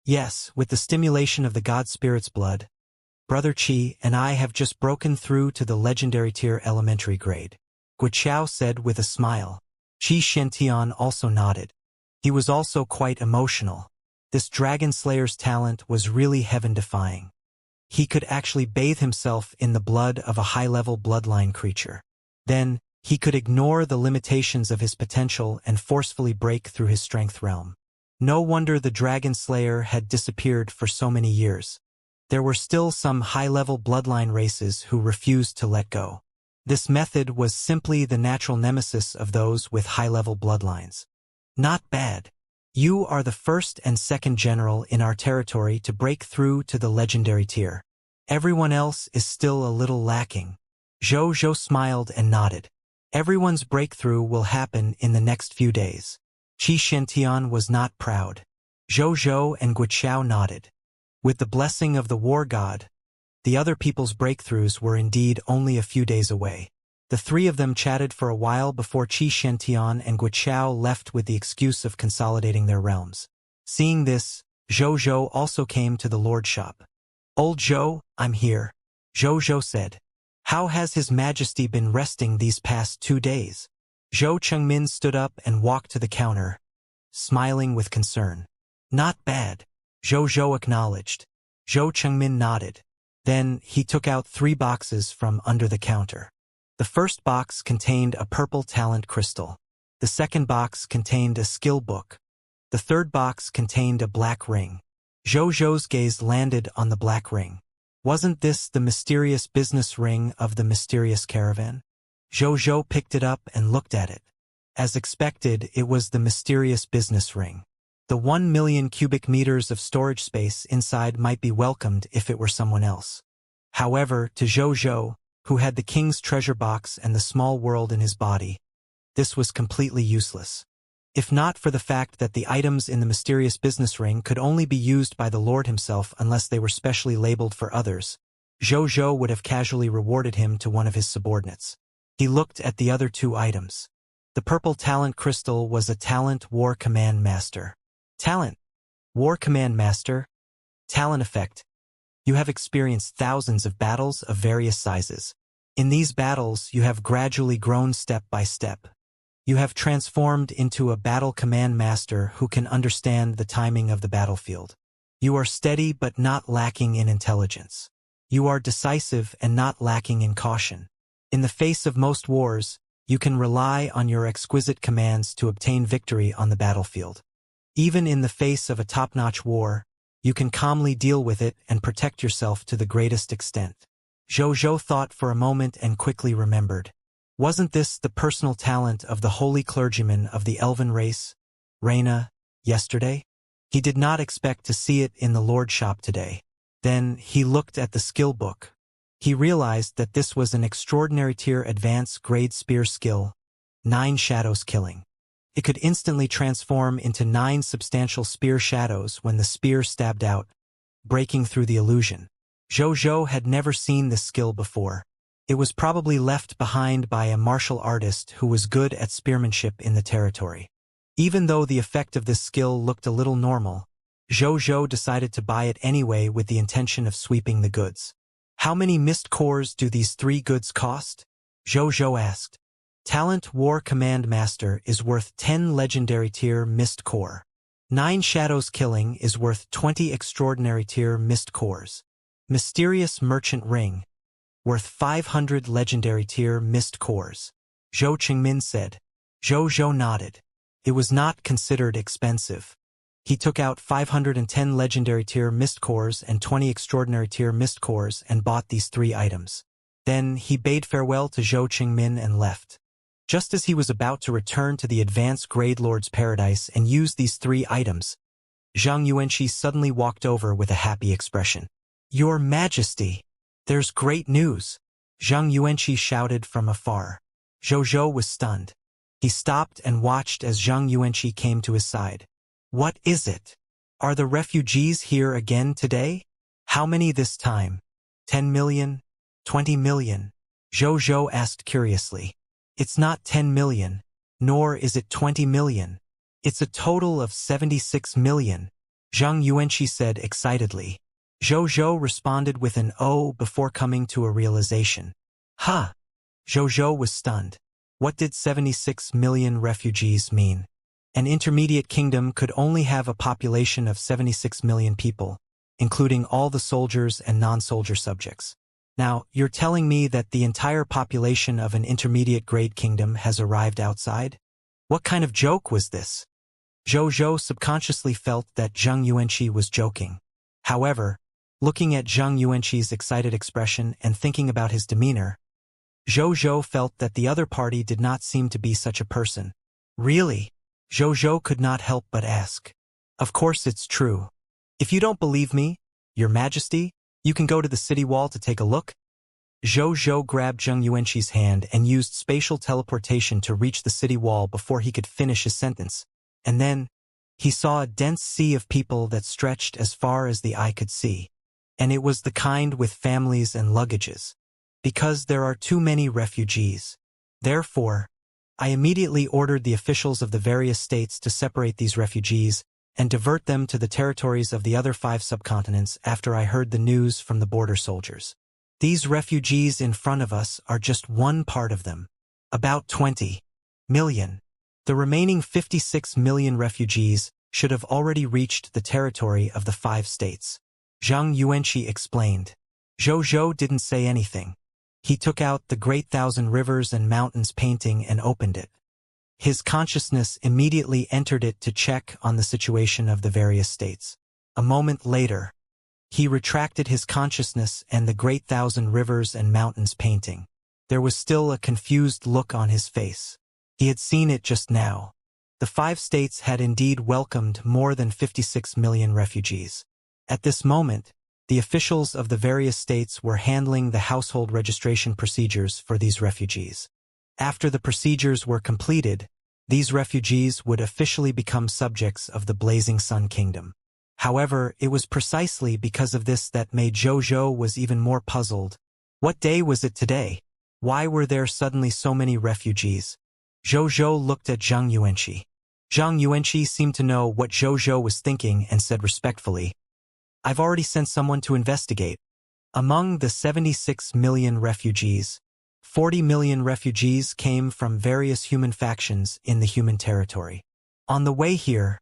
Yes, with the stimulation of the god spirit's blood, Brother Qi and I have just broken through to the legendary tier elementary grade. Guiqiao said with a smile. Qi Shentian also nodded. He was also quite emotional. This dragon slayer's talent was really heaven-defying. He could actually bathe himself in the blood of a high-level bloodline creature. Then, he could ignore the limitations of his potential and forcefully break through his strength realm. No wonder the dragon slayer had disappeared for so many years. There were still some high-level bloodline races who refused to let go. This method was simply the natural nemesis of those with high-level bloodlines. Not bad. You are the first and second general in our territory to break through to the legendary tier. Everyone else is still a little lacking. Zhou smiled and nodded. Everyone's breakthrough will happen in the next few days. Qi Shentian was not proud. Zhou and Guiqiao nodded. With the blessing of the war god, the other people's breakthroughs were indeed only a few days away. The three of them chatted for a while before Qi Shentian and Guiqiao left with the excuse of consolidating their realms. Seeing this, Zhou also came to the lord shop. Old Zhou, I'm here, Zhou said. How has His Majesty been resting these past 2 days? Zhou Chengmin stood up and walked to the counter, smiling with concern. Not bad, Zhou acknowledged. Zhou Chengmin nodded. Then he took out 3 boxes from under the counter. The first box contained a purple talent crystal. The second box contained a skill book. The third box contained a black ring. Zhou's gaze landed on the black ring. Wasn't this the mysterious business ring of the mysterious caravan? Zhou picked it up and looked at it. As expected, it was the mysterious business ring. The 1 million cubic meters of storage space inside might be welcomed if it were someone else. However, to Zhou, who had the king's treasure box and the small world in his body, this was completely useless. If not for the fact that the items in the mysterious business ring could only be used by the Lord himself unless they were specially labeled for others, Zhou would have casually rewarded him to one of his subordinates. He looked at the other 2 items. The purple talent crystal was a talent war command master. Talent. War command master. Talent effect. You have experienced thousands of battles of various sizes. In these battles, you have gradually grown step by step. You have transformed into a battle command master who can understand the timing of the battlefield. You are steady but not lacking in intelligence. You are decisive and not lacking in caution. In the face of most wars, you can rely on your exquisite commands to obtain victory on the battlefield. Even in the face of a top-notch war, you can calmly deal with it and protect yourself to the greatest extent. Zhou thought for a moment and quickly remembered. Wasn't this the personal talent of the holy clergyman of the elven race, Reina, yesterday? He did not expect to see it in the lord shop today. Then he looked at the skill book. He realized that this was an extraordinary tier advanced grade spear skill, 9 shadows killing. It could instantly transform into 9 substantial spear shadows when the spear stabbed out, breaking through the illusion. Zhou had never seen this skill before. It was probably left behind by a martial artist who was good at spearmanship in the territory. Even though the effect of this skill looked a little normal, Zhou decided to buy it anyway with the intention of sweeping the goods. How many mist cores do these 3 goods cost? Zhou asked. Talent War Command Master is worth 10 legendary tier mist core. 9 shadows killing is worth 20 extraordinary tier mist cores. Mysterious Merchant Ring, worth 500 legendary tier mist cores. Zhou Chengmin said. Zhou nodded. It was not considered expensive. He took out 510 legendary tier mist cores and 20 extraordinary tier mist cores and bought these 3 items. Then he bade farewell to Zhou Chengmin and left. Just as he was about to return to the advanced grade lord's paradise and use these 3 items, Zhang Yuanqi suddenly walked over with a happy expression. Your Majesty! There's great news! Zhang Yuanqi shouted from afar. Zhou was stunned. He stopped and watched as Zhang Yuanqi came to his side. What is it? Are the refugees here again today? How many this time? 10 million? 20 million? Zhou asked curiously. It's not 10 million, nor is it 20 million. It's a total of 76 million. Zhang Yuanqi said excitedly. Zhou Zhou responded with an "oh" before coming to a realization. Huh! Zhou Zhou was stunned. What did 76 million refugees mean? An intermediate kingdom could only have a population of 76 million people, including all the soldiers and non-soldier subjects. Now, you're telling me that the entire population of an intermediate-grade kingdom has arrived outside? What kind of joke was this? Zhou Zhou subconsciously felt that Zhang Yuanqi was joking. However, looking at Zhang Yuanqi's excited expression and thinking about his demeanor, Zhou Zhou felt that the other party did not seem to be such a person. Really? Zhou Zhou could not help but ask. Of course it's true. If you don't believe me, Your Majesty, you can go to the city wall to take a look. Zhou Zhou grabbed Zhang Yuanqi's hand and used spatial teleportation to reach the city wall before he could finish his sentence. And then, he saw a dense sea of people that stretched as far as the eye could see. And it was the kind with families and luggages. Because there are too many refugees. Therefore, I immediately ordered the officials of the various states to separate these refugees and divert them to the territories of the other 5 subcontinents after I heard the news from the border soldiers. These refugees in front of us are just one part of them. About 20 million. The remaining 56 million refugees should have already reached the territory of the 5 states. Zhang Yuanqi explained. Zhou Zhou didn't say anything. He took out the Great Thousand Rivers and Mountains painting and opened it. His consciousness immediately entered it to check on the situation of the various states. A moment later, he retracted his consciousness and the Great Thousand Rivers and Mountains painting. There was still a confused look on his face. He had seen it just now. The 5 states had indeed welcomed more than 56 million refugees. At this moment, the officials of the various states were handling the household registration procedures for these refugees. After the procedures were completed, these refugees would officially become subjects of the Blazing Sun Kingdom. However, it was precisely because of this that made Zhou Zhou was even more puzzled. What day was it today? Why were there suddenly so many refugees? Zhou Zhou looked at Zhang Yuanqi. Zhang Yuanqi seemed to know what Zhou Zhou was thinking and said respectfully, I've already sent someone to investigate. Among the 76 million refugees, 40 million refugees came from various human factions in the human territory. On the way here,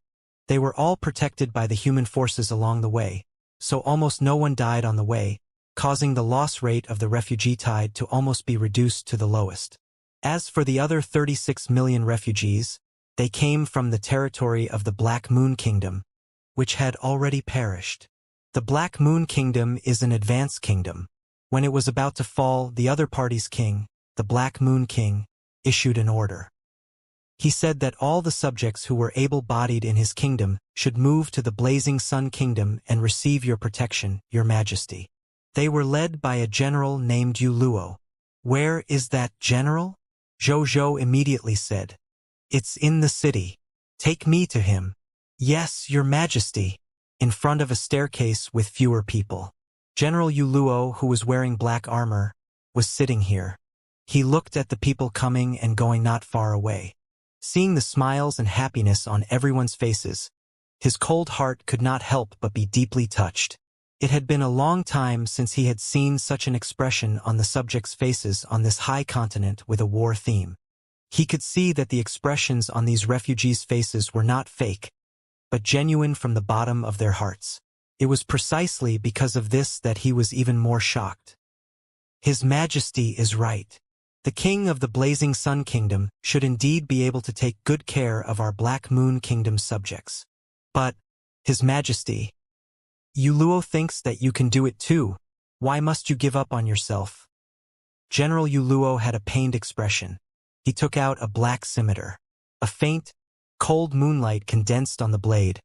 they were all protected by the human forces along the way, so almost no one died on the way, causing the loss rate of the refugee tide to almost be reduced to the lowest. As for the other 36 million refugees, they came from the territory of the Black Moon Kingdom, which had already perished. The Black Moon Kingdom is an advanced kingdom. When it was about to fall, the other party's king, the Black Moon King, issued an order. He said that all the subjects who were able-bodied in his kingdom should move to the Blazing Sun Kingdom and receive your protection, Your Majesty. They were led by a general named Yu Luo. Where is that general? Zhou Zhou immediately said. It's in the city. Take me to him. Yes, Your Majesty. In front of a staircase with fewer people. General Yu Luo, who was wearing black armor, was sitting here. He looked at the people coming and going not far away. Seeing the smiles and happiness on everyone's faces, his cold heart could not help but be deeply touched. It had been a long time since he had seen such an expression on the subjects' faces on this high continent with a war theme. He could see that the expressions on these refugees' faces were not fake, but genuine from the bottom of their hearts. It was precisely because of this that he was even more shocked. His Majesty is right. The King of the Blazing Sun Kingdom should indeed be able to take good care of our Black Moon Kingdom subjects. But, His Majesty, Yu Luo thinks that you can do it too. Why must you give up on yourself? General Yu Luo had a pained expression. He took out a black scimitar. A faint, cold moonlight condensed on the blade,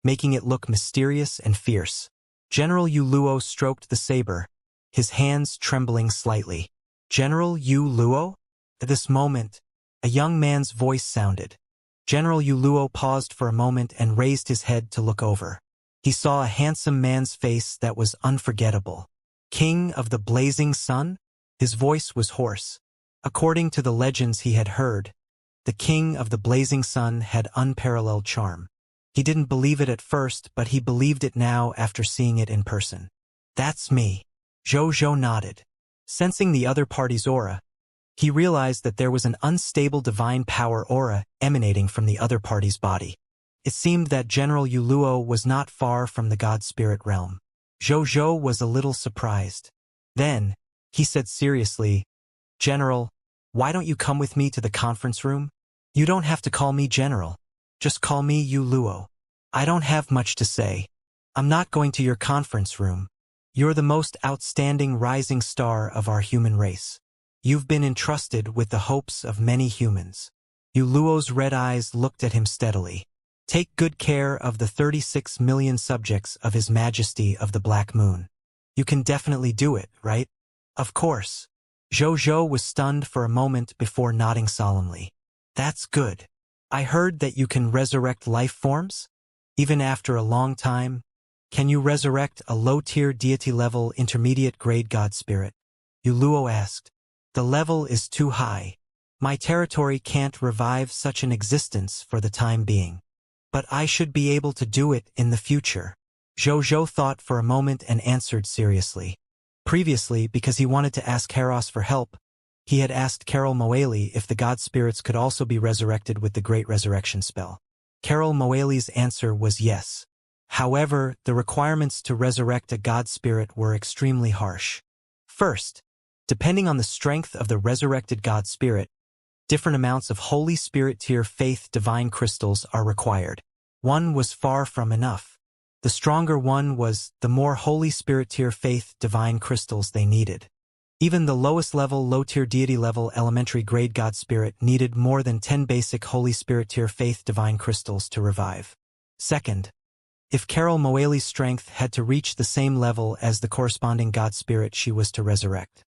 making it look mysterious and fierce. General Yu Luo stroked the saber, his hands trembling slightly. General Yu Luo? At this moment, a young man's voice sounded. General Yu Luo paused for a moment and raised his head to look over. He saw a handsome man's face that was unforgettable. King of the Blazing Sun? His voice was hoarse. According to the legends he had heard, the King of the Blazing Sun had unparalleled charm. He didn't believe it at first, but he believed it now after seeing it in person. That's me. Zhou nodded. Sensing the other party's aura, he realized that there was an unstable divine power aura emanating from the other party's body. It seemed that General Yuluo was not far from the God Spirit realm. Zhou was a little surprised. Then, he said seriously, "General, why don't you come with me to the conference room? You don't have to call me General. Just call me Yuluo. I don't have much to say. I'm not going to your conference room. You're the most outstanding rising star of our human race. You've been entrusted with the hopes of many humans." Yuluo's red eyes looked at him steadily. "Take good care of the 36 million subjects of His Majesty of the Black Moon. You can definitely do it, right?" "Of course." Zhou was stunned for a moment before nodding solemnly. "That's good. I heard that you can resurrect life forms? Even after a long time? Can you resurrect a low-tier deity-level intermediate-grade God Spirit?" Yuluo asked. "The level is too high. My territory can't revive such an existence for the time being. But I should be able to do it in the future." Zhou thought for a moment and answered seriously. Previously, because he wanted to ask Heros for help, he had asked Carol Moeli if the God Spirits could also be resurrected with the Great Resurrection spell. Carol Moeli's answer was yes. However, the requirements to resurrect a God Spirit were extremely harsh. First, depending on the strength of the resurrected God Spirit, different amounts of Holy Spirit tier faith divine crystals are required. One was far from enough. The stronger one was, the more Holy Spirit tier faith divine crystals they needed. Even the lowest level low-tier deity-level elementary grade God Spirit needed more than 10 basic Holy Spirit tier faith divine crystals to revive. Second, if Carol Moeli's strength had to reach the same level as the corresponding God Spirit she was to resurrect.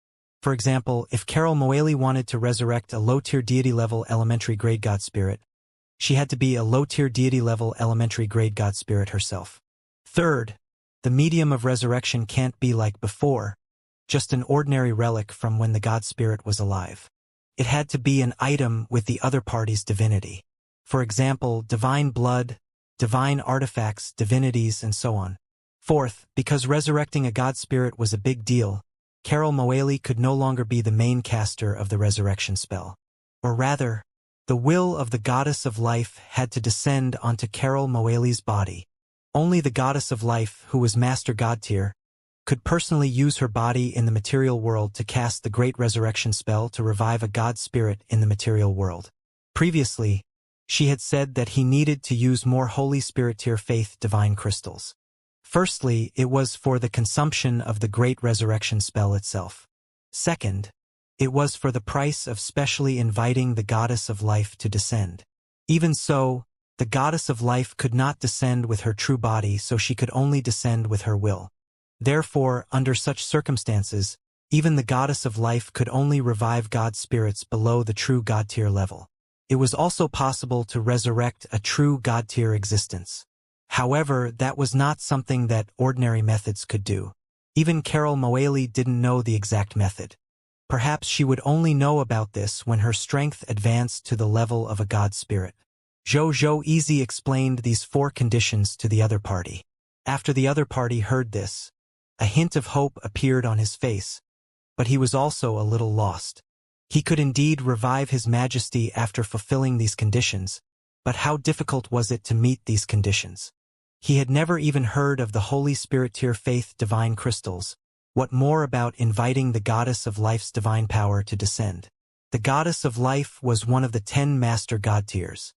For example, if Carol Moeli wanted to resurrect a low-tier deity-level elementary grade God Spirit, she had to be a low-tier deity-level elementary grade God Spirit herself. Third, the medium of resurrection can't be like before, just an ordinary relic from when the God Spirit was alive. It had to be an item with the other party's divinity. For example, divine blood, divine artifacts, divinities, and so on. Fourth, because resurrecting a God Spirit was a big deal, Carol Moeli could no longer be the main caster of the resurrection spell. Or rather, the will of the Goddess of Life had to descend onto Carol Moeli's body. Only the Goddess of Life, who was Master God tier, could personally use her body in the material world to cast the Great Resurrection spell to revive a God Spirit in the material world. Previously, she had said that he needed to use more Holy Spirit tier faith divine crystals. Firstly, it was for the consumption of the Great Resurrection spell itself. Second, it was for the price of specially inviting the Goddess of Life to descend. Even so, the Goddess of Life could not descend with her true body, so she could only descend with her will. Therefore, under such circumstances, even the Goddess of Life could only revive God Spirits below the true God tier level. It was also possible to resurrect a true God tier existence. However, that was not something that ordinary methods could do. Even Carol Moeli didn't know the exact method. Perhaps she would only know about this when her strength advanced to the level of a God Spirit. Zhou easy explained these 4 conditions to the other party. After the other party heard this, a hint of hope appeared on his face, but he was also a little lost. He could indeed revive His Majesty after fulfilling these conditions, but how difficult was it to meet these conditions? He had never even heard of the Holy Spirit tier faith divine crystals. What more about inviting the Goddess of Life's divine power to descend? The Goddess of Life was one of the 10 master God tiers.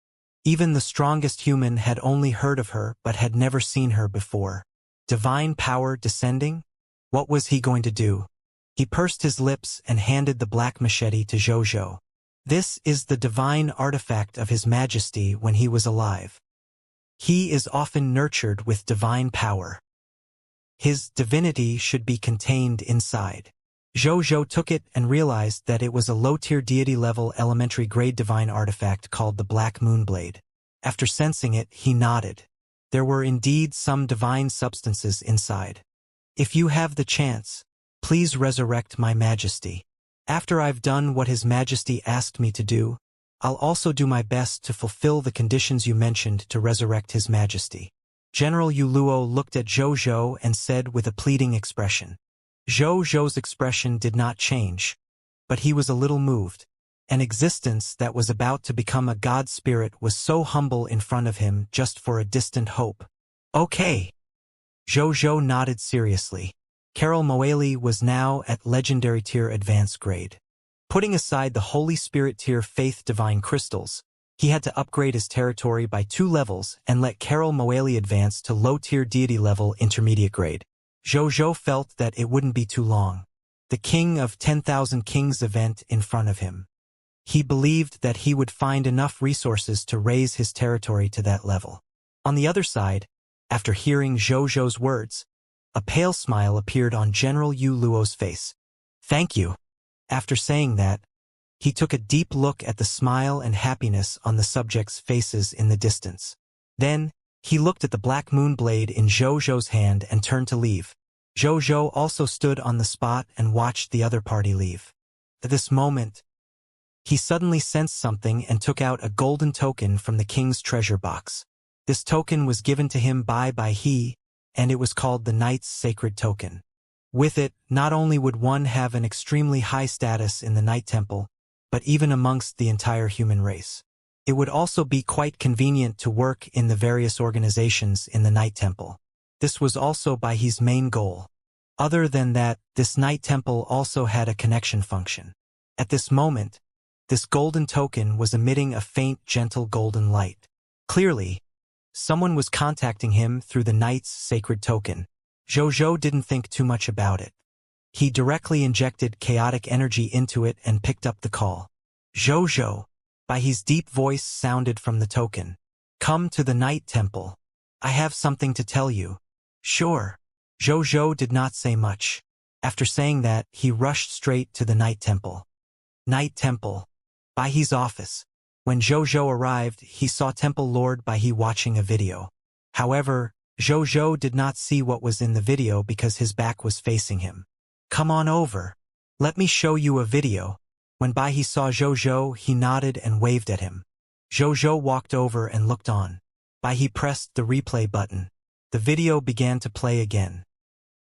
Even the strongest human had only heard of her but had never seen her before. Divine power descending? What was he going to do? He pursed his lips and handed the black machete to Zhou. "This is the divine artifact of His Majesty when he was alive. He is often nurtured with divine power. His divinity should be contained inside." Zhou took it and realized that it was a low-tier deity-level elementary grade divine artifact called the Black Moonblade. After sensing it, he nodded. There were indeed some divine substances inside. "If you have the chance, please resurrect my Majesty. After I've done what His Majesty asked me to do, I'll also do my best to fulfill the conditions you mentioned to resurrect His Majesty. General Yuluo looked at Zhou and said with a pleading expression. Zhou's expression did not change, but he was a little moved. An existence that was about to become a god spirit was so humble in front of him just for a distant hope. Okay. Zhou nodded seriously. Carol Moeli was now at Legendary Tier Advanced grade. Putting aside the Holy Spirit Tier Faith Divine Crystals, he had to upgrade his territory by 2 levels and let Carol Moeli advance to low-tier deity level intermediate grade. Zhou felt that it wouldn't be too long. The King of 10,000 Kings event in front of him. He believed that he would find enough resources to raise his territory to that level. On the other side, after hearing Zhou's words, a pale smile appeared on General Yu Luo's face. Thank you. After saying that, he took a deep look at the smile and happiness on the subjects' faces in the distance. Then, he looked at the black moon blade in Zhou's hand and turned to leave. Zhou also stood on the spot and watched the other party leave. At this moment, he suddenly sensed something and took out a golden token from the king's treasure box. This token was given to him by he, and it was called the Knight's Sacred Token. With it, not only would one have an extremely high status in the Night Temple, but even amongst the entire human race. It would also be quite convenient to work in the various organizations in the Night Temple. This was also Baihe's main goal. Other than that, this Night Temple also had a connection function. At this moment, this golden token was emitting a faint, gentle golden light. Clearly, someone was contacting him through the Knight's Sacred Token. Zhou didn't think too much about it. He directly injected chaotic energy into it and picked up the call. Zhou, Baihe's deep voice sounded from the token. Come to the Night Temple. I have something to tell you. Sure. Zhou did not say much. After saying that, he rushed straight to the Night Temple. Night Temple. Baihe's office. When Zhou arrived, he saw Temple Lord Baihe watching a video. However, Zhou did not see what was in the video because his back was facing him. Come on over. Let me show you a video. When Baihe saw Zhou, he nodded and waved at him. Zhou walked over and looked on. Baihe pressed the replay button. The video began to play again.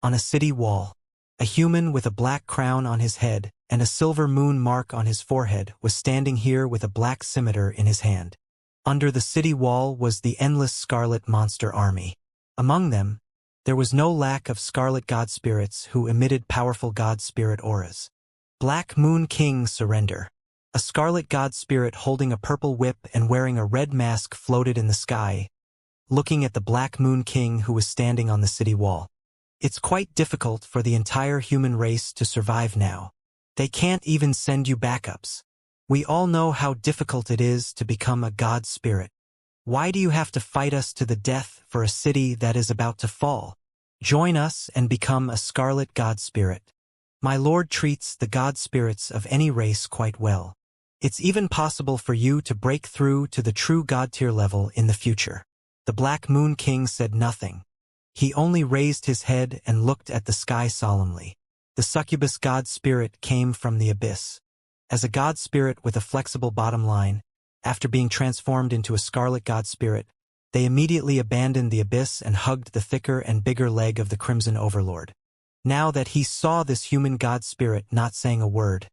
On a city wall, a human with a black crown on his head and a silver moon mark on his forehead was standing here with a black scimitar in his hand. Under the city wall was the endless scarlet monster army. Among them, there was no lack of scarlet god spirits who emitted powerful god spirit auras. Black Moon King Surrender. A scarlet god spirit holding a purple whip and wearing a red mask floated in the sky, looking at the Black Moon King who was standing on the city wall. It's quite difficult for the entire human race to survive now. They can't even send you backups. We all know how difficult it is to become a god spirit. Why do you have to fight us to the death for a city that is about to fall? Join us and become a scarlet god spirit. My lord treats the god spirits of any race quite well. It's even possible for you to break through to the true god tier level in the future. The Black Moon King said nothing. He only raised his head and looked at the sky solemnly. The succubus god spirit came from the abyss. As a god spirit with a flexible bottom line, after being transformed into a scarlet god spirit, they immediately abandoned the abyss and hugged the thicker and bigger leg of the Crimson Overlord. Now that he saw this human god spirit not saying a word,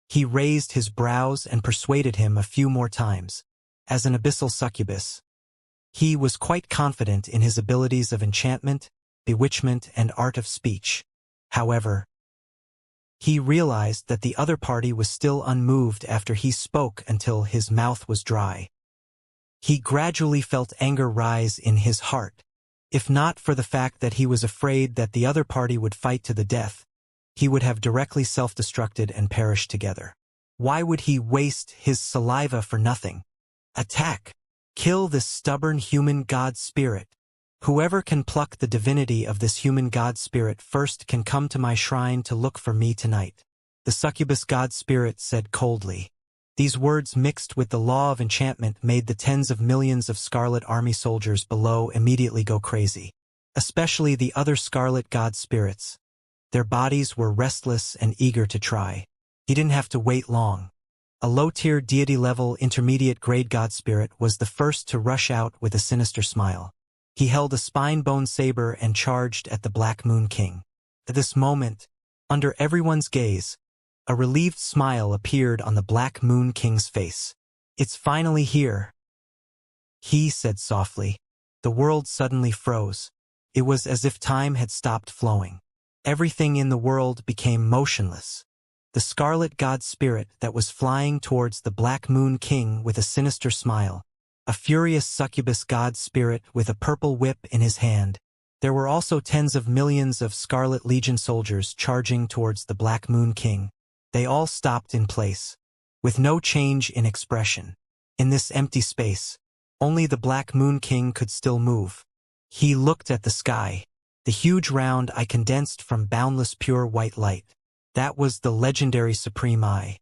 he raised his brows and persuaded him a few more times. As an abyssal succubus, he was quite confident in his abilities of enchantment, bewitchment, and art of speech. However, he realized that the other party was still unmoved after he spoke until his mouth was dry. He gradually felt anger rise in his heart. If not for the fact that he was afraid that the other party would fight to the death, he would have directly self-destructed and perished together. Why would he waste his saliva for nothing? Attack! Kill this stubborn human god spirit. Whoever can pluck the divinity of this human god spirit first can come to my shrine to look for me tonight. The succubus god spirit said coldly. These words mixed with the law of enchantment made the tens of millions of Scarlet Army soldiers below immediately go crazy. Especially the other Scarlet god spirits. Their bodies were restless and eager to try. He didn't have to wait long. A low-tier deity-level intermediate-grade god spirit was the first to rush out with a sinister smile. He held a spine-bone saber and charged at the Black Moon King. At this moment, under everyone's gaze, a relieved smile appeared on the Black Moon King's face. "It's finally here," he said softly. The world suddenly froze. It was as if time had stopped flowing. Everything in the world became motionless. The scarlet god spirit that was flying towards the Black Moon King with a sinister smile, a furious succubus god spirit with a purple whip in his hand. There were also tens of millions of Scarlet Legion soldiers charging towards the Black Moon King. They all stopped in place, with no change in expression. In this empty space, only the Black Moon King could still move. He looked at the sky, the huge round eye condensed from boundless pure white light. That was the legendary Supreme Eye.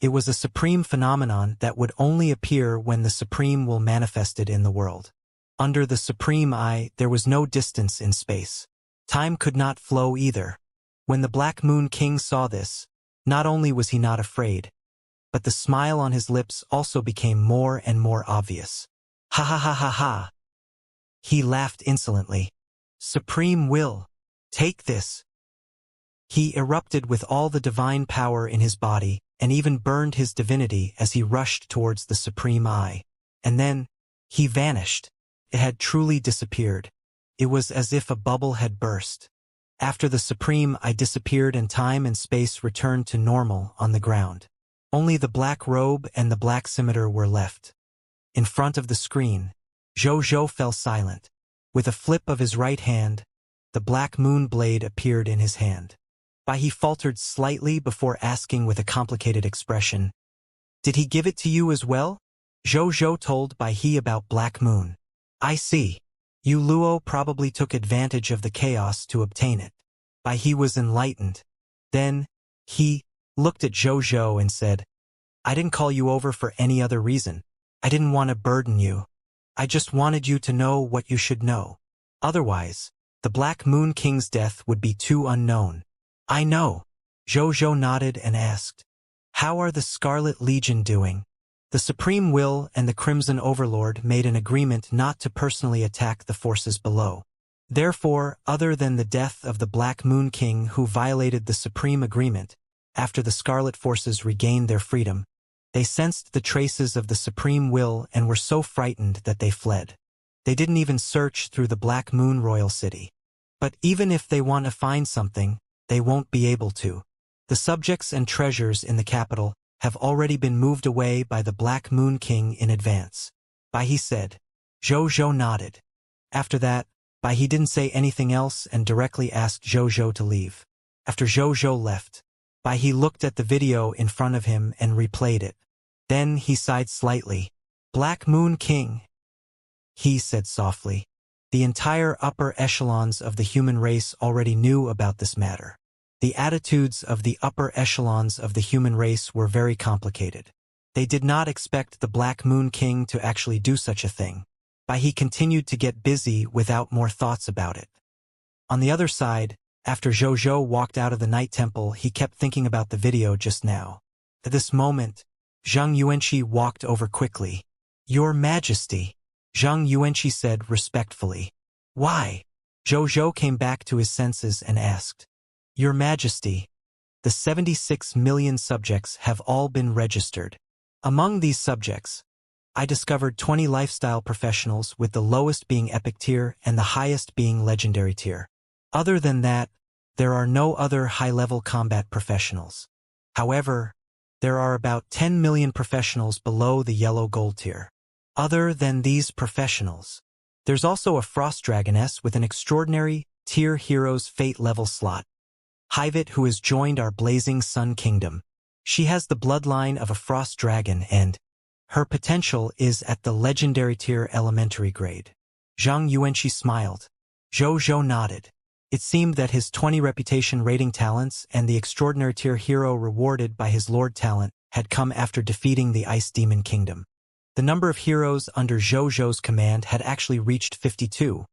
It was a supreme phenomenon that would only appear when the Supreme Will manifested in the world. Under the Supreme Eye, there was no distance in space. Time could not flow either. When the Black Moon King saw this, not only was he not afraid, but the smile on his lips also became more and more obvious. "Ha ha ha ha ha!" He laughed insolently. "Supreme Will, take this!" He erupted with all the divine power in his body, and even burned his divinity as he rushed towards the Supreme Eye. And then, he vanished. It had truly disappeared. It was as if a bubble had burst. After the Supreme Eye disappeared and time and space returned to normal on the ground. Only the black robe and the black scimitar were left. In front of the screen, Jojo fell silent. With a flip of his right hand, the black moon blade appeared in his hand. He faltered slightly before asking with a complicated expression, "Did he give it to you as well?" Jojo told he about Black Moon. "I see. You Luo probably took advantage of the chaos to obtain it." He was enlightened. Then, he looked at Jojo and said, "I didn't call you over for any other reason. I didn't want to burden you. I just wanted you to know what you should know. Otherwise, the Black Moon King's death would be too unknown." "I know." Jojo nodded and asked, "How are the Scarlet Legion doing?" The Supreme Will and the Crimson Overlord made an agreement not to personally attack the forces below. Therefore, other than the death of the Black Moon King who violated the Supreme Agreement, after the Scarlet Forces regained their freedom, they sensed the traces of the Supreme Will and were so frightened that they fled. They didn't even search through the Black Moon Royal City. But even if they want to find something, they won't be able to. The subjects and treasures in the capital have already been moved away by the Black Moon King in advance. He said. Jojo nodded. After that, he didn't say anything else and directly asked Jojo to leave. After Jojo left, he looked at the video in front of him and replayed it. Then he sighed slightly. "Black Moon King," he said softly. The entire upper echelons of the human race already knew about this matter. The attitudes of the upper echelons of the human race were very complicated. They did not expect the Black Moon King to actually do such a thing. He continued to get busy without more thoughts about it. On the other side, after Jojo walked out of the Night Temple, he kept thinking about the video just now. At this moment, Zhang Yuanqi walked over quickly. "Your Majesty," Zhang Yuanqi said respectfully. "Why?" Jojo came back to his senses and asked. "Your Majesty, the 76 million subjects have all been registered. Among these subjects, I discovered 20 lifestyle professionals, with the lowest being epic tier and the highest being legendary tier. Other than that, there are no other high-level combat professionals. However, there are about 10 million professionals below the yellow gold tier. Other than these professionals, there's also a Frost Dragoness with an extraordinary tier hero's fate level slot. Hivit, who has joined our Blazing Sun Kingdom. She has the bloodline of a Frost Dragon and her potential is at the legendary tier elementary grade." Zhang Yuanqi smiled. Jojo nodded. It seemed that his 20 reputation rating talents and the extraordinary tier hero rewarded by his Lord talent had come after defeating the Ice Demon Kingdom. The number of heroes under Jojo's command had actually reached 52,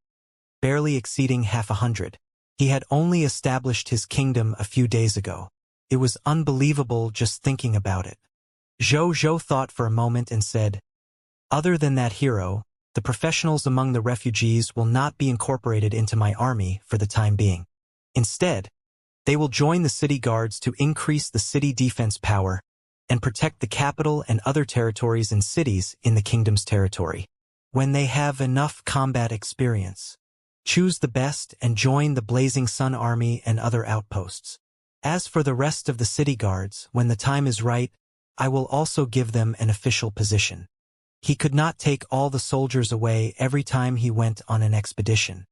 barely exceeding half 100. He had only established his kingdom a few days ago. It was unbelievable just thinking about it. Zhou Zhou thought for a moment and said, "Other than that hero, the professionals among the refugees will not be incorporated into my army for the time being. Instead, they will join the city guards to increase the city defense power and protect the capital and other territories and cities in the kingdom's territory. When they have enough combat experience, choose the best and join the Blazing Sun Army and other outposts. As for the rest of the city guards, when the time is right, I will also give them an official position." He could not take all the soldiers away every time he went on an expedition.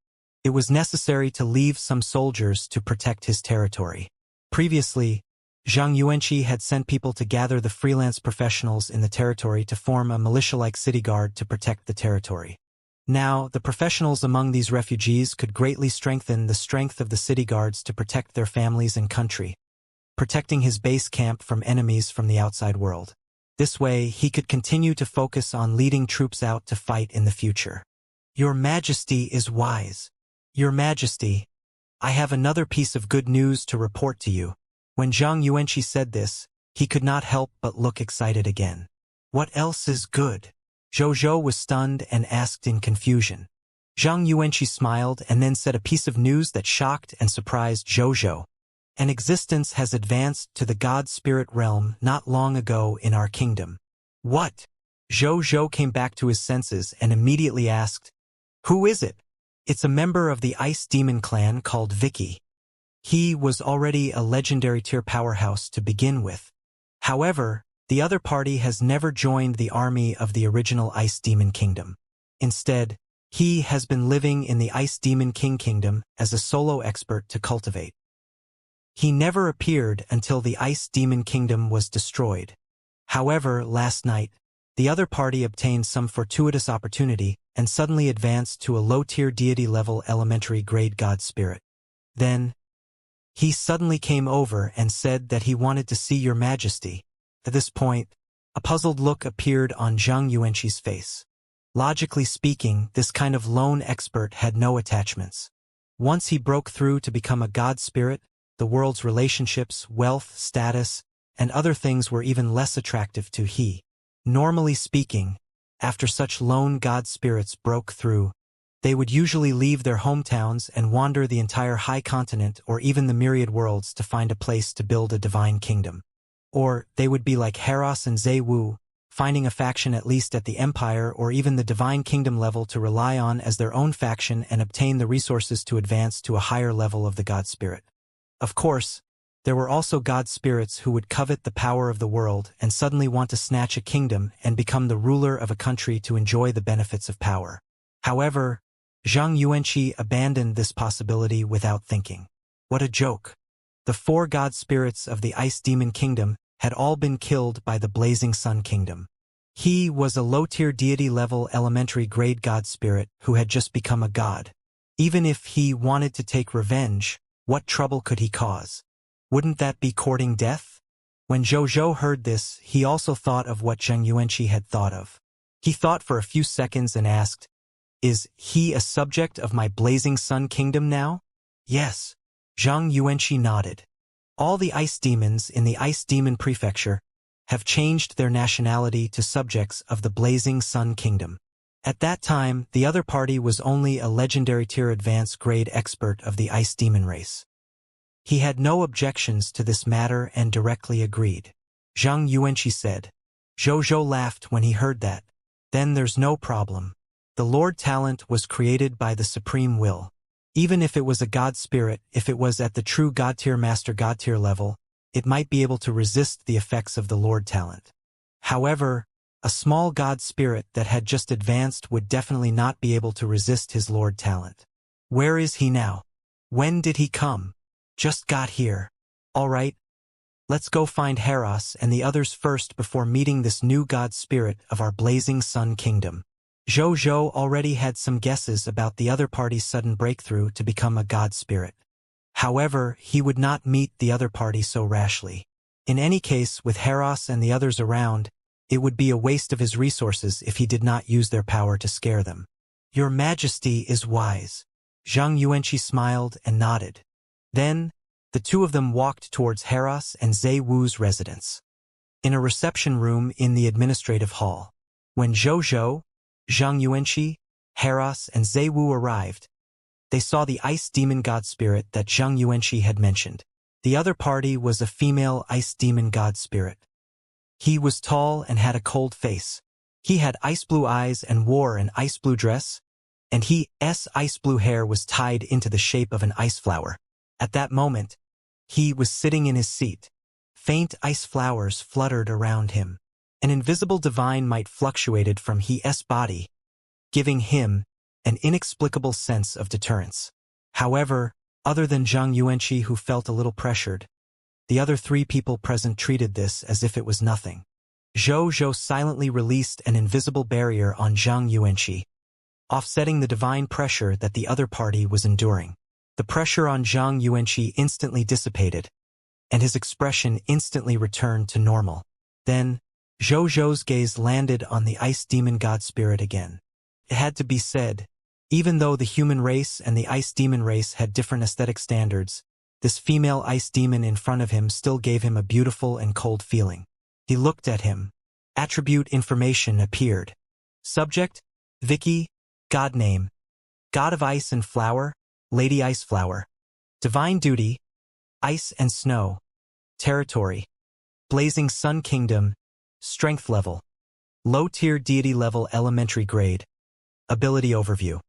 It was necessary to leave some soldiers to protect his territory. Previously, Zhang Yuanqi had sent people to gather the freelance professionals in the territory to form a militia-like city guard to protect the territory. Now, the professionals among these refugees could greatly strengthen the strength of the city guards to protect their families and country, protecting his base camp from enemies from the outside world. This way, he could continue to focus on leading troops out to fight in the future. "Your Majesty is wise. Your Majesty, I have another piece of good news to report to you." When Zhang Yuanqi said this, he could not help but look excited again. "What else is good?" Zhou Zhou was stunned and asked in confusion. Zhang Yuanqi smiled and then said a piece of news that shocked and surprised Zhou Zhou. "An existence has advanced to the God Spirit realm not long ago in our kingdom." "What?" Zhou Zhou came back to his senses and immediately asked, "Who is it?" "It's a member of the Ice Demon clan called Vicky. He was already a legendary tier powerhouse to begin with. However, the other party has never joined the army of the original Ice Demon Kingdom. Instead, he has been living in the Ice Demon King Kingdom as a solo expert to cultivate. He never appeared until the Ice Demon Kingdom was destroyed. However, last night, the other party obtained some fortuitous opportunity and suddenly advanced to a low-tier deity-level elementary grade god spirit. Then, he suddenly came over and said that he wanted to see your Majesty." At this point, a puzzled look appeared on Zhang Yuanqi's face. Logically speaking, this kind of lone expert had no attachments. Once he broke through to become a god spirit, the world's relationships, wealth, status, and other things were even less attractive to he. Normally speaking, after such lone god spirits broke through, they would usually leave their hometowns and wander the entire high continent or even the myriad worlds to find a place to build a divine kingdom. Or they would be like Heros and Zhe Wu, finding a faction at least at the Empire or even the divine kingdom level to rely on as their own faction and obtain the resources to advance to a higher level of the god spirit. Of course, there were also god spirits who would covet the power of the world and suddenly want to snatch a kingdom and become the ruler of a country to enjoy the benefits of power. However, Zhang Yuanqi abandoned this possibility without thinking. What a joke. The 4 god spirits of the Ice Demon Kingdom had all been killed by the Blazing Sun Kingdom. He was a low-tier deity-level elementary grade god spirit who had just become a god. Even if he wanted to take revenge, what trouble could he cause? Wouldn't that be courting death? When Zhou Zhou heard this, he also thought of what Zhang Yuanqi had thought of. He thought for a few seconds and asked, "Is he a subject of my Blazing Sun Kingdom now?" "Yes." Zhang Yuanqi nodded. All the ice demons in the Ice Demon Prefecture have changed their nationality to subjects of the Blazing Sun Kingdom. At that time, the other party was only a legendary tier advanced grade expert of the Ice Demon race. He had no objections to this matter and directly agreed. Zhang Yuanqi said. Zhou Zhou laughed when he heard that. "Then there's no problem. The Lord Talent was created by the Supreme Will. Even if it was a god spirit, if it was at the true god tier master god tier level, it might be able to resist the effects of the Lord Talent. However, a small god spirit that had just advanced would definitely not be able to resist his Lord Talent. Where is he now? When did he come? Just got here. All right, let's go find Heros and the others first before meeting this new god spirit of our Blazing Sun Kingdom." Zhou Zhou already had some guesses about the other party's sudden breakthrough to become a god spirit. However, he would not meet the other party so rashly. In any case, with Heros and the others around, it would be a waste of his resources if he did not use their power to scare them. "Your Majesty is wise." Zhang Yuanqi smiled and nodded. Then, the two of them walked towards Heros and Zhe Wu's residence. in a reception room in the administrative hall. When Zhou, Zhang Yuanqi, Heras, and Zhe Wu arrived, they saw the ice demon god spirit that Zhang Yuanqi had mentioned. The other party was a female ice demon god spirit. He was tall and had a cold face. He had ice blue eyes and wore an ice blue dress, and his ice blue hair was tied into the shape of an ice flower. At that moment, he was sitting in his seat. Faint ice flowers fluttered around him. An invisible divine might fluctuated from his body, giving him an inexplicable sense of deterrence. However, other than Zhang Yuanqi, who felt a little pressured, the other three people present treated this as if it was nothing. Zhou silently released an invisible barrier on Zhang Yuanqi, offsetting the divine pressure that the other party was enduring. The pressure on Zhang Yuanqi instantly dissipated, and his expression instantly returned to normal. Then, Zhou's gaze landed on the ice demon god spirit again. It had to be said, even though the human race and the ice demon race had different aesthetic standards, this female ice demon in front of him still gave him a beautiful and cold feeling. He looked at him. Attribute information appeared. Subject, Vicky. God name, God of Ice and Flower, Lady Ice Flower. Divine duty, Ice and Snow. Territory, Blazing Sun Kingdom. Strength level, low-tier deity level elementary grade. Ability overview.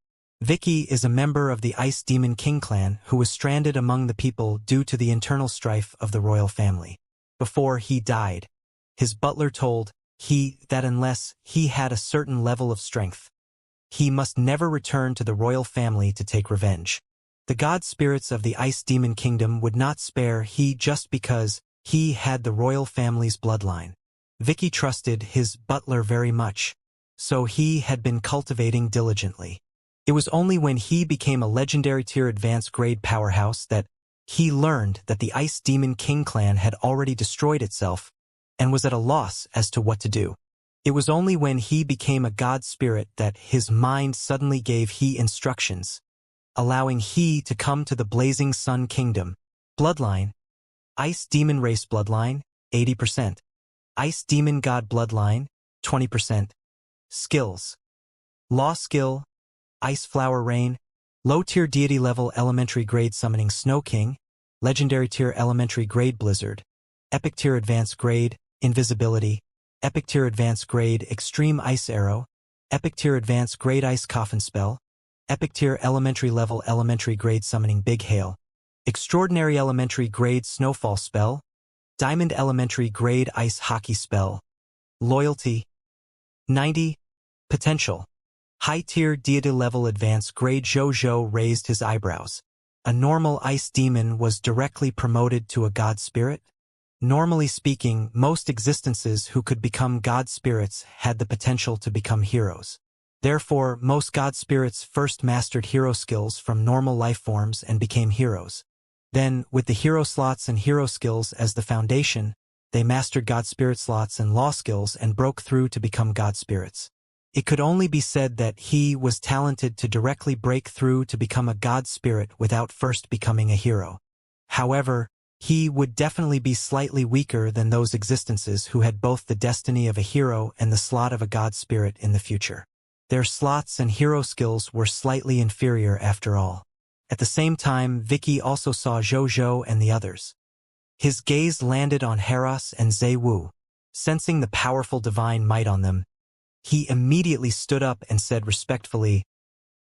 Vicky is a member of the Ice Demon King clan who was stranded among the people due to the internal strife of the royal family. Before he died, his butler told he that unless he had a certain level of strength, he must never return to the royal family to take revenge. The god spirits of the Ice Demon Kingdom would not spare he just because he had the royal family's bloodline. Vicky trusted his butler very much, so he had been cultivating diligently. It was only when he became a legendary tier advanced grade powerhouse that he learned that the Ice Demon King clan had already destroyed itself and was at a loss as to what to do. It was only when he became a god spirit that his mind suddenly gave he instructions, allowing he to come to the Blazing Sun Kingdom. Bloodline, Ice Demon Race Bloodline, 80%. Ice Demon God Bloodline, 20%. Skills. Law Skill, Ice Flower Rain, Low-Tier Deity Level Elementary Grade Summoning Snow King, Legendary Tier Elementary Grade Blizzard, Epic Tier Advanced Grade, Invisibility, Epic Tier Advanced Grade Extreme Ice Arrow, Epic Tier Advanced Grade Ice Coffin Spell, Epic Tier Elementary Level Elementary Grade Summoning Big Hail, Extraordinary Elementary Grade Snowfall Spell, Diamond Elementary Grade Ice Hockey Spell. Loyalty 90. Potential. High-tier deity level advanced grade. Zhou raised his eyebrows. A normal ice demon was directly promoted to a god spirit? Normally speaking, most existences who could become god spirits had the potential to become heroes. Therefore, most god spirits first mastered hero skills from normal life forms and became heroes. Then, with the hero slots and hero skills as the foundation, they mastered god spirit slots and law skills and broke through to become god spirits. It could only be said that he was talented to directly break through to become a god spirit without first becoming a hero. However, he would definitely be slightly weaker than those existences who had both the destiny of a hero and the slot of a god spirit in the future. Their slots and hero skills were slightly inferior after all. At the same time, Vicky also saw Zhou and the others. His gaze landed on Heras and Zhe Wu. Sensing the powerful divine might on them, he immediately stood up and said respectfully,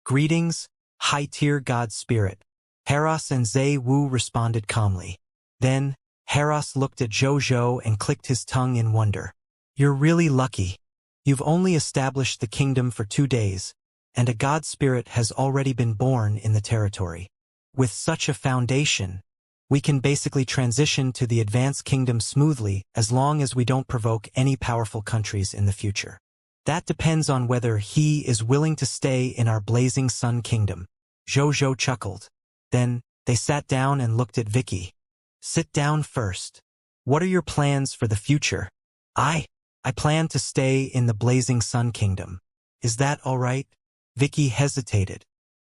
"Greetings, high-tier god spirit." Heras and Zhe Wu responded calmly. Then, Heras looked at Zhou and clicked his tongue in wonder. "You're really lucky. You've only established the kingdom for 2 days, and a god spirit has already been born in the territory. With such a foundation, we can basically transition to the advanced kingdom smoothly as long as we don't provoke any powerful countries in the future. That depends on whether he is willing to stay in our Blazing Sun Kingdom." Zhou chuckled. Then, they sat down and looked at Vicky. "Sit down first. What are your plans for the future?" I plan to stay in the Blazing Sun Kingdom. Is that all right?" Vicky hesitated.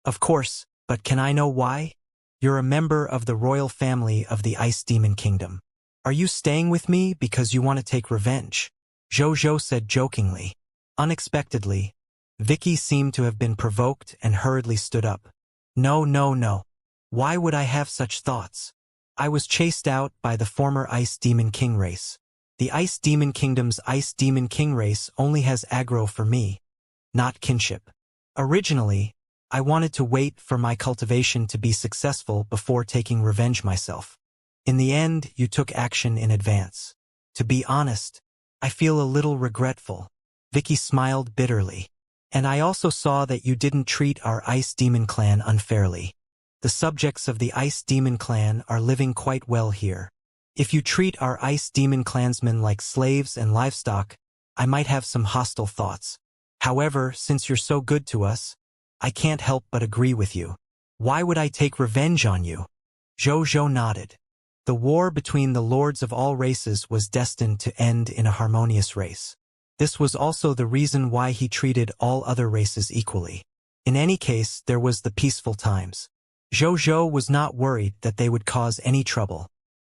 "Of course, but can I know why? You're a member of the royal family of the Ice Demon Kingdom. Are you staying with me because you want to take revenge? Jojo said jokingly. Unexpectedly, Vicky seemed to have been provoked and hurriedly stood up. No, no, no. Why would I have such thoughts? I was chased out by the former Ice Demon King race. The Ice Demon Kingdom's Ice Demon King race only has aggro for me, not kinship. Originally, I wanted to wait for my cultivation to be successful before taking revenge myself. In the end, you took action in advance. To be honest, I feel a little regretful. Vicky smiled bitterly. And I also saw that you didn't treat our Ice Demon clan unfairly. The subjects of the Ice Demon clan are living quite well here. If you treat our Ice Demon clansmen like slaves and livestock, I might have some hostile thoughts. However, since you're so good to us, I can't help but agree with you. Why would I take revenge on you? Jojo nodded. The war between the lords of all races was destined to end in a harmonious race. This was also the reason why he treated all other races equally. In any case, there was the peaceful times. Jojo was not worried that they would cause any trouble.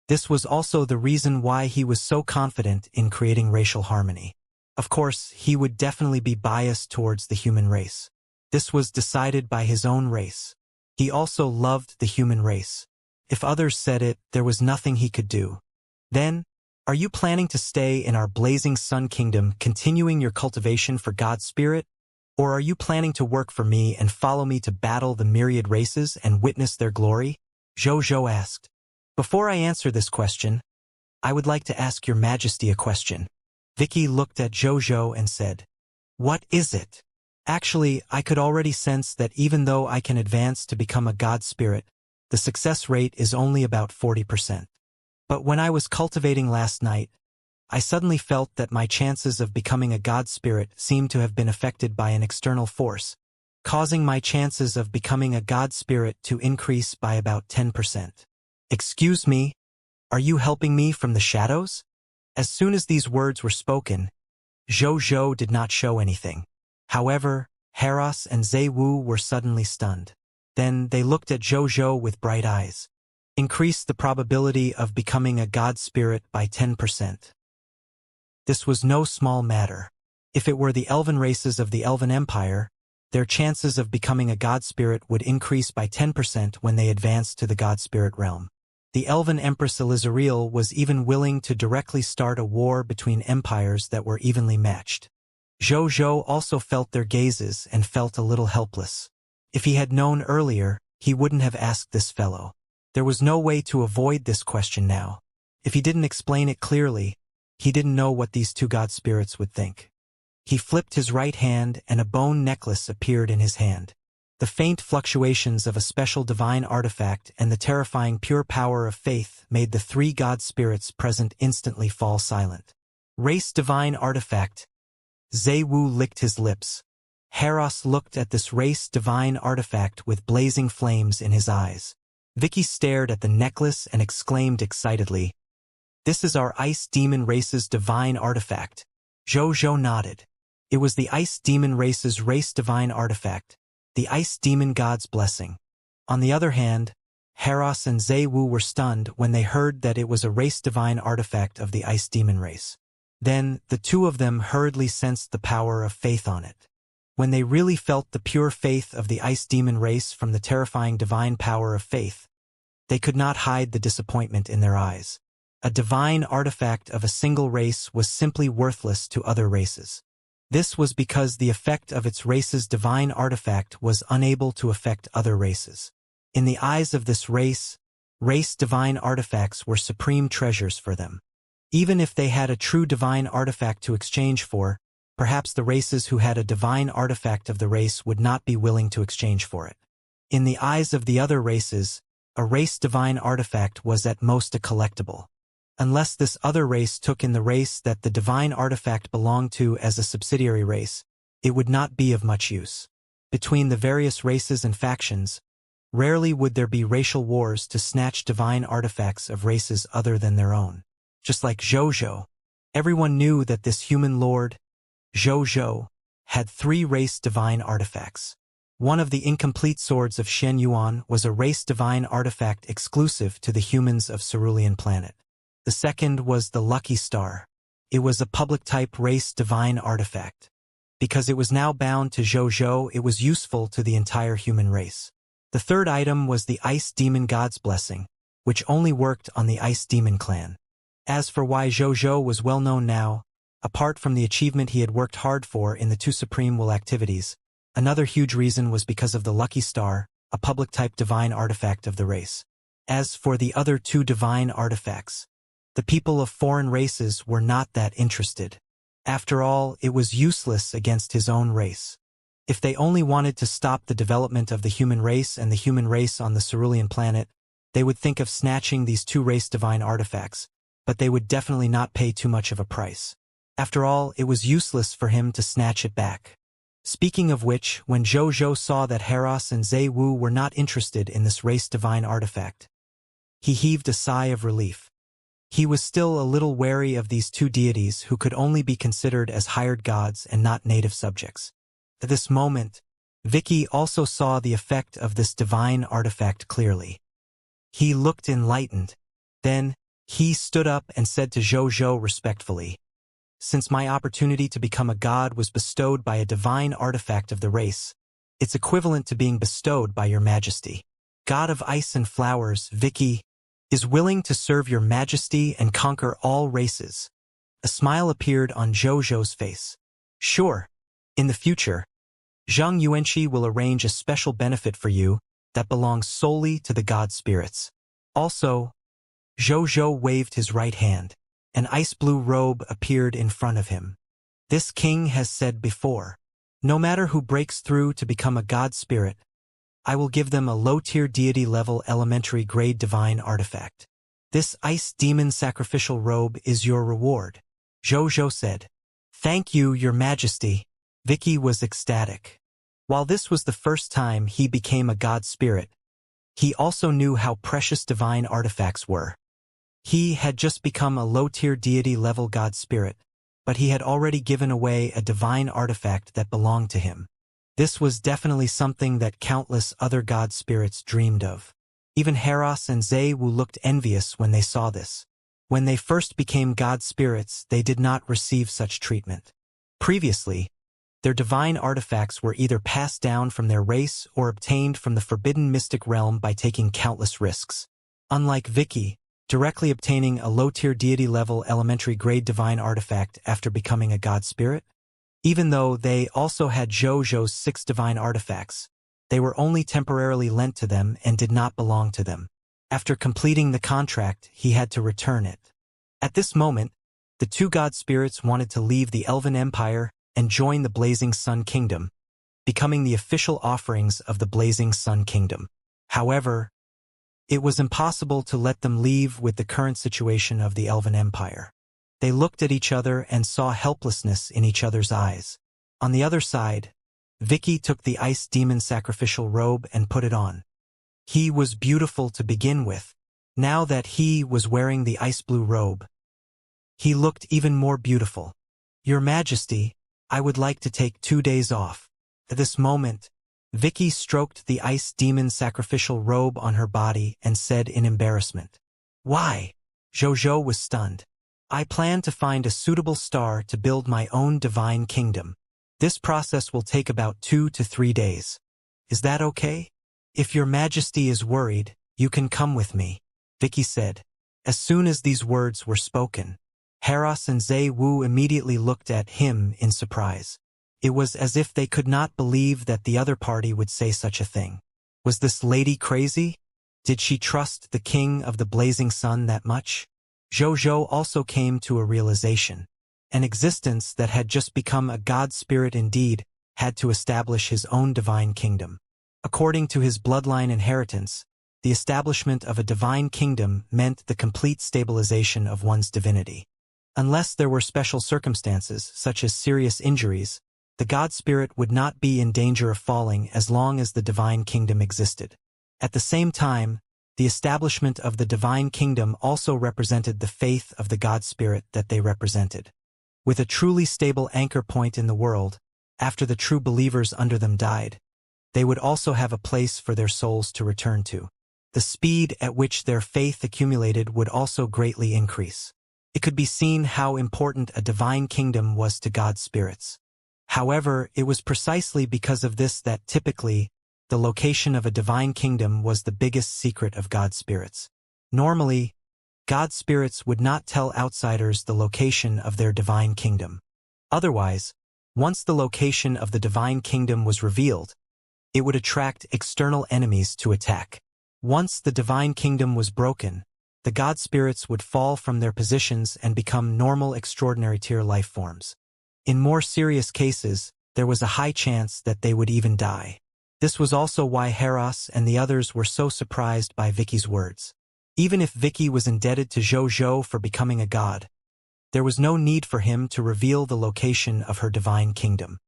This was also the reason why he was so confident in creating racial harmony. Of course, he would definitely be biased towards the human race. This was decided by his own race. He also loved the human race. If others said it, there was nothing he could do. Then, are you planning to stay in our blazing sun kingdom, continuing your cultivation for God's spirit? Or are you planning to work for me and follow me to battle the myriad races and witness their glory? Jojo asked. Before I answer this question, I would like to ask your majesty a question. Vicky looked at Jojo and said, What is it? Actually, I could already sense that even though I can advance to become a god spirit, the success rate is only about 40%. But when I was cultivating last night, I suddenly felt that my chances of becoming a god spirit seemed to have been affected by an external force, causing my chances of becoming a god spirit to increase by about 10%. Excuse me, are you helping me from the shadows? As soon as these words were spoken, Jojo did not show anything. However, Haros and Zaiwu were suddenly stunned. Then they looked at Jojo with bright eyes. Increase the probability of becoming a god spirit by 10%. This was no small matter. If it were the elven races of the Elven Empire, their chances of becoming a god spirit would increase by 10% when they advanced to the god spirit realm. The Elven Empress Elizariel was even willing to directly start a war between empires that were evenly matched. Jojo also felt their gazes and felt a little helpless. If he had known earlier, he wouldn't have asked this fellow. There was no way to avoid this question now. If he didn't explain it clearly, he didn't know what these two god spirits would think. He flipped his right hand and a bone necklace appeared in his hand. The faint fluctuations of a special divine artifact and the terrifying pure power of faith made the three god spirits present instantly fall silent. Race divine artifact. Zaiwu licked his lips. Haros looked at this race divine artifact with blazing flames in his eyes. Vicky stared at the necklace and exclaimed excitedly, This is our Ice Demon race's divine artifact. Jojo nodded. It was the Ice Demon race's race divine artifact, the Ice Demon God's blessing. On the other hand, Haros and Zaiwu were stunned when they heard that it was a race divine artifact of the Ice Demon race. Then, the two of them hurriedly sensed the power of faith on it. When they really felt the pure faith of the Ice Demon race from the terrifying divine power of faith, they could not hide the disappointment in their eyes. A divine artifact of a single race was simply worthless to other races. This was because the effect of its race's divine artifact was unable to affect other races. In the eyes of this race divine artifacts were supreme treasures for them. Even if they had a true divine artifact to exchange for, perhaps the races who had a divine artifact of the race would not be willing to exchange for it. In the eyes of the other races, a race divine artifact was at most a collectible. Unless this other race took in the race that the divine artifact belonged to as a subsidiary race, it would not be of much use. Between the various races and factions, rarely would there be racial wars to snatch divine artifacts of races other than their own. Just like Jojo, everyone knew that this human lord, Jojo, had 3 race divine artifacts. One of the incomplete swords of Shen Yuan was a race divine artifact exclusive to the humans of Cerulean planet. The second was the Lucky Star. It was a public-type race divine artifact. Because it was now bound to Zhou, it was useful to the entire human race. The third item was the Ice Demon God's Blessing, which only worked on the Ice Demon clan. As for why Zhou was well known now, apart from the achievement he had worked hard for in the two Supreme Will activities, another huge reason was because of the Lucky Star, a public-type divine artifact of the race. As for the other two divine artifacts, the people of foreign races were not that interested. After all, it was useless against his own race. If they only wanted to stop the development of the human race and the human race on the cerulean planet, they would think of snatching these two race divine artifacts, but they would definitely not pay too much of a price. After all, it was useless for him to snatch it back. Speaking of which, when Zhou saw that Heros and Zhe Wu were not interested in this race divine artifact, he heaved a sigh of relief. He was still a little wary of these two deities who could only be considered as hired gods and not native subjects. At this moment, Vicky also saw the effect of this divine artifact clearly. He looked enlightened. Then, he stood up and said to Zhou respectfully, "Since my opportunity to become a god was bestowed by a divine artifact of the race, it's equivalent to being bestowed by your majesty. God of ice and flowers, Vicky, is willing to serve your majesty and conquer all races." A smile appeared on Zhou's face. "Sure. In the future, Zhang Yuanqi will arrange a special benefit for you that belongs solely to the god spirits." Also, Zhou waved his right hand. An ice-blue robe appeared in front of him. This king has said before, no matter who breaks through to become a god spirit, I will give them a low-tier deity-level elementary-grade divine artifact. This ice demon sacrificial robe is your reward, Zhou said. "Thank you, your majesty." Vicky was ecstatic. While this was the first time he became a god spirit, he also knew how precious divine artifacts were. He had just become a low-tier deity-level god spirit, but he had already given away a divine artifact that belonged to him. This was definitely something that countless other god spirits dreamed of. Even Heros and Zhe Wu looked envious when they saw this. When they first became god spirits, they did not receive such treatment. Previously, their divine artifacts were either passed down from their race or obtained from the forbidden mystic realm by taking countless risks. Unlike Vicky, directly obtaining a low-tier deity-level elementary-grade divine artifact after becoming a god spirit, even though they also had Zhou's 6 divine artifacts, they were only temporarily lent to them and did not belong to them. After completing the contract, he had to return it. At this moment, the two god spirits wanted to leave the Elven Empire and join the Blazing Sun Kingdom, becoming the official offerings of the Blazing Sun Kingdom. However, it was impossible to let them leave with the current situation of the Elven Empire. They looked at each other and saw helplessness in each other's eyes. On the other side, Vicky took the ice demon sacrificial robe and put it on. He was beautiful to begin with. Now that he was wearing the ice blue robe, he looked even more beautiful. "Your Majesty, I would like to take 2 days off." At this moment, Vicky stroked the ice demon sacrificial robe on her body and said in embarrassment, "Why?" Zhou was stunned. "I plan to find a suitable star to build my own divine kingdom. This process will take about 2 to 3 days. Is that okay? If your majesty is worried, you can come with me," Vicky said. As soon as these words were spoken, Heros and Zhe Wu immediately looked at him in surprise. It was as if they could not believe that the other party would say such a thing. Was this lady crazy? Did she trust the king of the blazing sun that much? Zhou also came to a realization. An existence that had just become a god spirit indeed had to establish his own divine kingdom. According to his bloodline inheritance, the establishment of a divine kingdom meant the complete stabilization of one's divinity. Unless there were special circumstances, such as serious injuries, the god spirit would not be in danger of falling as long as the divine kingdom existed. At the same time, the establishment of the divine kingdom also represented the faith of the god spirit that they represented. With a truly stable anchor point in the world, after the true believers under them died, they would also have a place for their souls to return to. the speed at which their faith accumulated would also greatly increase. It could be seen how important a divine kingdom was to God's spirits. However, it was precisely because of this that typically, the location of a divine kingdom was the biggest secret of God's spirits. Normally, God's spirits would not tell outsiders the location of their divine kingdom. Otherwise, once the location of the divine kingdom was revealed, it would attract external enemies to attack. Once the divine kingdom was broken, the God spirits would fall from their positions and become normal extraordinary tier life forms. In more serious cases, there was a high chance that they would even die. This was also why Heraus and the others were so surprised by Vicky's words. Even if Vicky was indebted to Zhou for becoming a god, there was no need for him to reveal the location of her divine kingdom.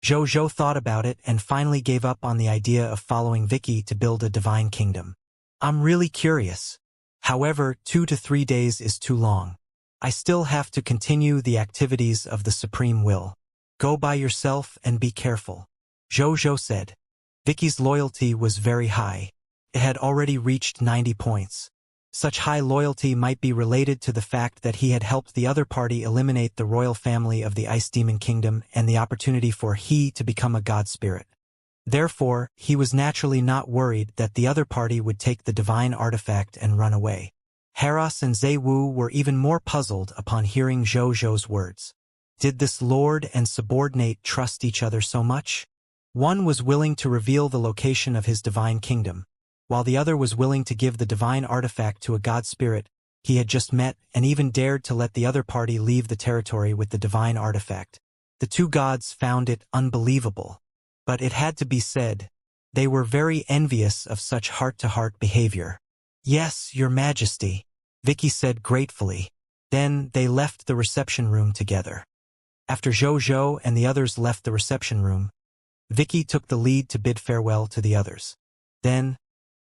Zhou thought about it and finally gave up on the idea of following Vicky to build a divine kingdom. I'm really curious. However, 2 to 3 days is too long. I still have to continue the activities of the Supreme Will. Go by yourself and be careful. Zhou said. Vicky's loyalty was very high. It had already reached 90 points. Such high loyalty might be related to the fact that he had helped the other party eliminate the royal family of the Ice Demon Kingdom and the opportunity for he to become a god spirit. Therefore, he was naturally not worried that the other party would take the divine artifact and run away. Heraus and Zaiwu were even more puzzled upon hearing Zhou's words. Did this lord and subordinate trust each other so much? One was willing to reveal the location of his divine kingdom, while the other was willing to give the divine artifact to a god spirit he had just met and even dared to let the other party leave the territory with the divine artifact. The two gods found it unbelievable. But it had to be said, they were very envious of such heart-to-heart behavior. Yes, Your Majesty, Vicky said gratefully. Then they left the reception room together. After Zhou and the others left the reception room, Vicky took the lead to bid farewell to the others. Then,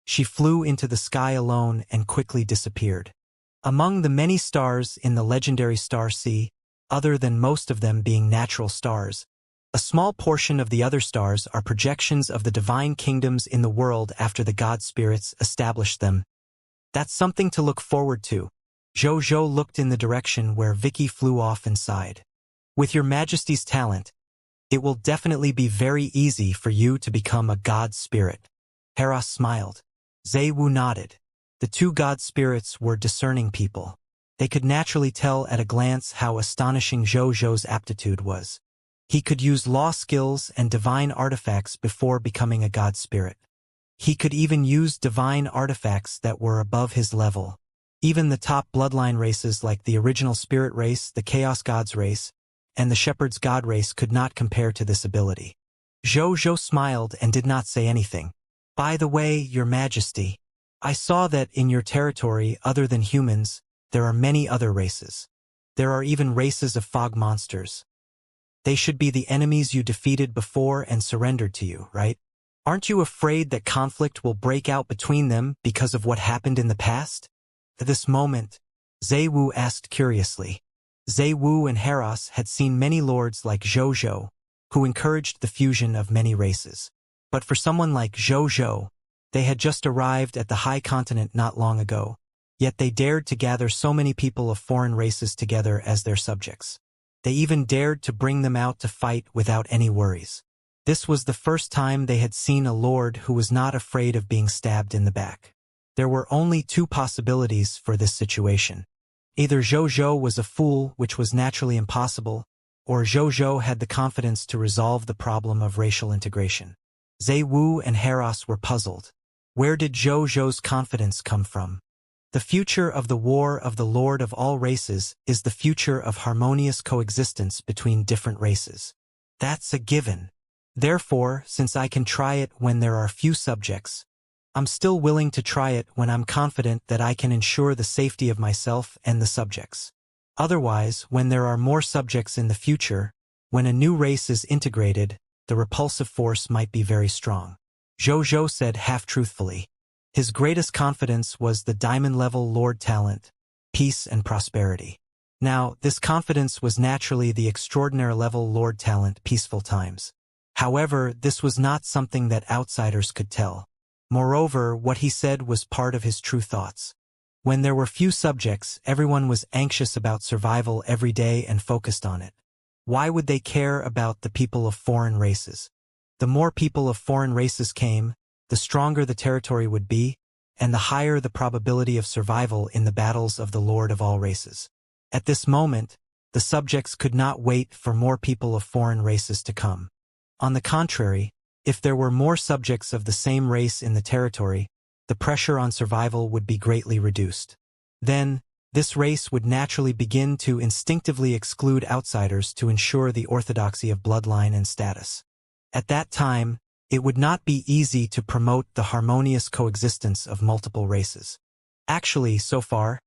she flew into the sky alone and quickly disappeared. Among the many stars in the legendary star sea, other than most of them being natural stars, a small portion of the other stars are projections of the divine kingdoms in the world after the god spirits established them. That's something to look forward to. Zhou looked in the direction where Vicky flew off and sighed. With Your Majesty's talent, it will definitely be very easy for you to become a god spirit. Heraus smiled. Zaiwu nodded. The two god spirits were discerning people. They could naturally tell at a glance how astonishing Zhou's aptitude was. He could use law skills and divine artifacts before becoming a god spirit. He could even use divine artifacts that were above his level. Even the top bloodline races like the original spirit race, the chaos gods race, and the shepherd's god race could not compare to this ability. Zhou smiled and did not say anything. By the way, Your Majesty, I saw that in your territory other than humans, there are many other races. There are even races of fog monsters. They should be the enemies you defeated before and surrendered to you, right? Aren't you afraid that conflict will break out between them because of what happened in the past? At this moment, Zaiwu asked curiously. Zaiwu and Heraus had seen many lords like Zhou, who encouraged the fusion of many races. But for someone like Zhou, they had just arrived at the high continent not long ago, yet they dared to gather so many people of foreign races together as their subjects. They even dared to bring them out to fight without any worries. This was the first time they had seen a lord who was not afraid of being stabbed in the back. There were only two possibilities for this situation. Either Zhou was a fool, which was naturally impossible, or Zhou had the confidence to resolve the problem of racial integration. Zaiwu and Heraus were puzzled. Where did Zhou's confidence come from? The future of the war of the Lord of all races is the future of harmonious coexistence between different races. That's a given. Therefore, since I can try it when there are few subjects, I'm still willing to try it when I'm confident that I can ensure the safety of myself and the subjects. Otherwise, when there are more subjects in the future, when a new race is integrated, the repulsive force might be very strong. Zhou said half-truthfully. His greatest confidence was the diamond-level Lord talent, peace and prosperity. Now, this confidence was naturally the extraordinary-level Lord talent, peaceful times. However, this was not something that outsiders could tell. Moreover, what he said was part of his true thoughts. When there were few subjects, everyone was anxious about survival every day and focused on it. Why would they care about the people of foreign races? The more people of foreign races came, the stronger the territory would be, and the higher the probability of survival in the battles of the Lord of all races. At this moment, the subjects could not wait for more people of foreign races to come. On the contrary, if there were more subjects of the same race in the territory, the pressure on survival would be greatly reduced. Then, this race would naturally begin to instinctively exclude outsiders to ensure the orthodoxy of bloodline and status. At that time, it would not be easy to promote the harmonious coexistence of multiple races. Actually, so far,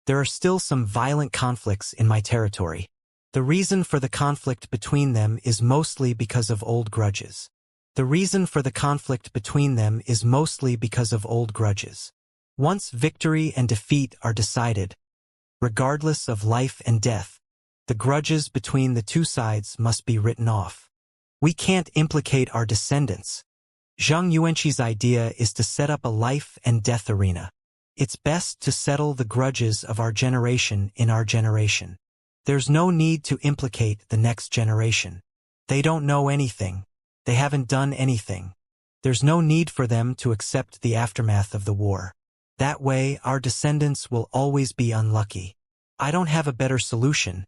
there are still some violent conflicts in my territory. The reason for the conflict between them is mostly because of old grudges. Once victory and defeat are decided, regardless of life and death, the grudges between the two sides must be written off. We can't implicate our descendants. Zhang Yuanqi's idea is to set up a life and death arena. It's best to settle the grudges of our generation in our generation. There's no need to implicate the next generation. They don't know anything. They haven't done anything. There's no need for them to accept the aftermath of the war. That way, our descendants will always be unlucky. I don't have a better solution,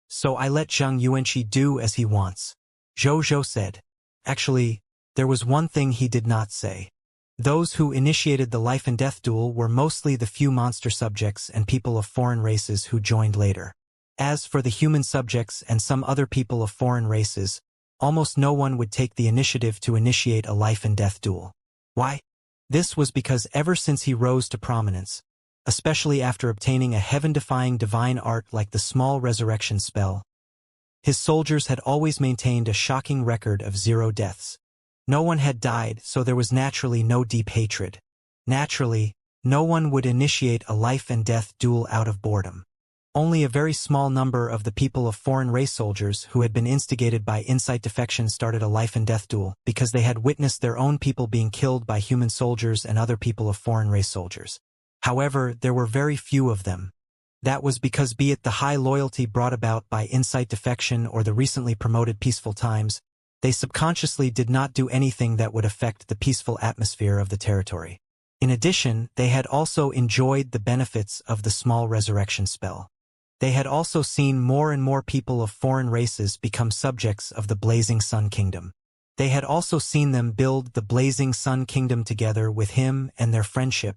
so I let Zhang Yuanqi do as he wants. Zhou Zhou said. Actually, there was one thing he did not say. Those who initiated the life and death duel were mostly the few monster subjects and people of foreign races who joined later. As for the human subjects and some other people of foreign races, almost no one would take the initiative to initiate a life and death duel. Why? This was because ever since he rose to prominence, especially after obtaining a heaven-defying divine art like the small resurrection spell, his soldiers had always maintained a shocking record of 0 deaths. No one had died, so there was naturally no deep hatred. Naturally, no one would initiate a life and death duel out of boredom. Only a very small number of the people of foreign race soldiers who had been instigated by insight defection started a life and death duel because they had witnessed their own people being killed by human soldiers and other people of foreign race soldiers. However, there were very few of them. That was because be it the high loyalty brought about by insight defection or the recently promoted peaceful times, they subconsciously did not do anything that would affect the peaceful atmosphere of the territory. In addition, they had also enjoyed the benefits of the small resurrection spell. They had also seen more and more people of foreign races become subjects of the Blazing Sun Kingdom. They had also seen them build the Blazing Sun Kingdom together with him and their friendship.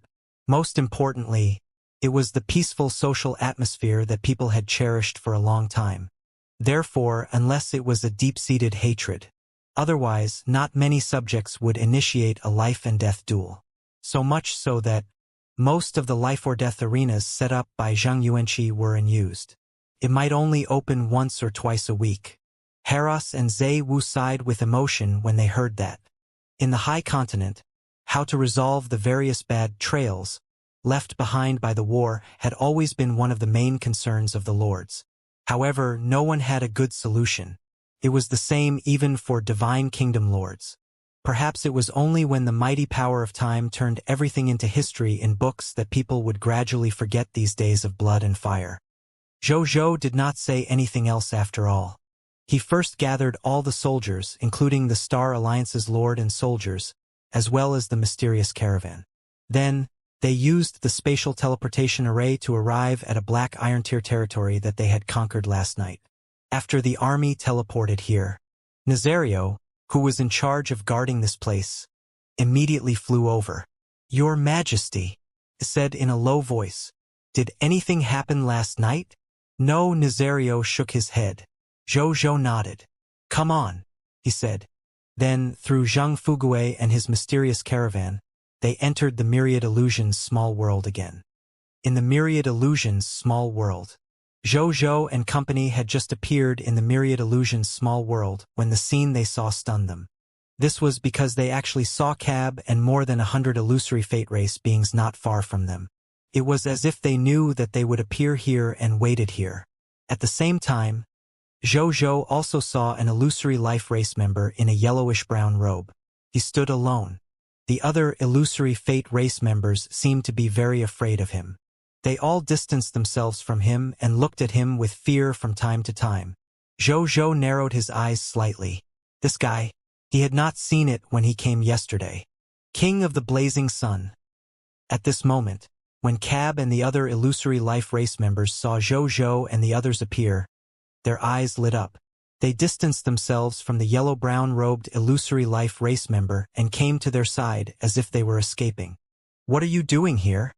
Most importantly, it was the peaceful social atmosphere that people had cherished for a long time. Therefore, unless it was a deep-seated hatred, otherwise, not many subjects would initiate a life and death duel. So much so that most of the life or death arenas set up by Zhang Yuanqi were unused. It might only open once or twice a week. Haras and Zhe Wu sighed with emotion when they heard that. In the High Continent, how to resolve the various bad trails left behind by the war had always been one of the main concerns of the lords. However, no one had a good solution. It was the same even for Divine Kingdom lords. Perhaps it was only when the mighty power of time turned everything into history in books that people would gradually forget these days of blood and fire. Zhou Zhou did not say anything else after all. He first gathered all the soldiers, including the Star Alliance's lord and soldiers, as well as the mysterious caravan. Then, they used the spatial teleportation array to arrive at a Black Iron Tier territory that they had conquered last night. After the army teleported here, Nazario, who was in charge of guarding this place, immediately flew over. "Your Majesty," said in a low voice, "did anything happen last night?" No, Nazario shook his head. Zhou Zhou nodded. "Come on," he said. Then, through Zhang Fugue and his mysterious caravan, they entered the Myriad Illusions small world again. In the Myriad Illusions small world, Zhou Zhou and company had just appeared in the Myriad Illusions small world when the scene they saw stunned them. This was because they actually saw Cab and more than 100 illusory fate race beings not far from them. It was as if they knew that they would appear here and waited here. At the same time, Zhou Zhou also saw an illusory life race member in a yellowish-brown robe. He stood alone. The other illusory fate race members seemed to be very afraid of him. They all distanced themselves from him and looked at him with fear from time to time. Zhou narrowed his eyes slightly. This guy, he had not seen it when he came yesterday. King of the Blazing Sun. At this moment, when Cab and the other illusory life race members saw Zhou and the others appear, their eyes lit up. They distanced themselves from the yellow-brown-robed illusory life race member and came to their side as if they were escaping. "What are you doing here?"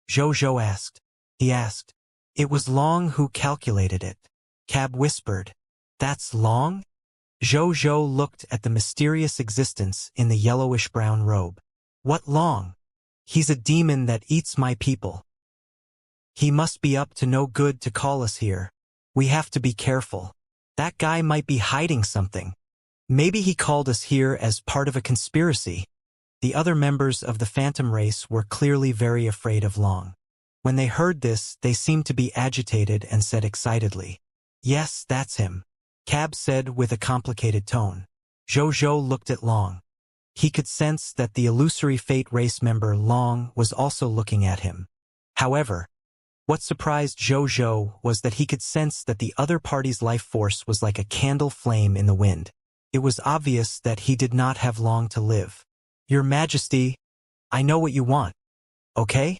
Zhou asked. He asked. "It was Long who calculated it." Cab whispered. "That's Long?" Zhou looked at the mysterious existence in the yellowish-brown robe. "What Long? He's a demon that eats my people. He must be up to no good to call us here. We have to be careful. That guy might be hiding something. Maybe he called us here as part of a conspiracy." The other members of the Phantom race were clearly very afraid of Long. When they heard this, they seemed to be agitated and said excitedly, "Yes, that's him," Cab said with a complicated tone. Zhou looked at Long. He could sense that the illusory fate race member Long was also looking at him. However, what surprised Zhou was that he could sense that the other party's life force was like a candle flame in the wind. It was obvious that he did not have long to live. "Your Majesty, I know what you want. Okay?"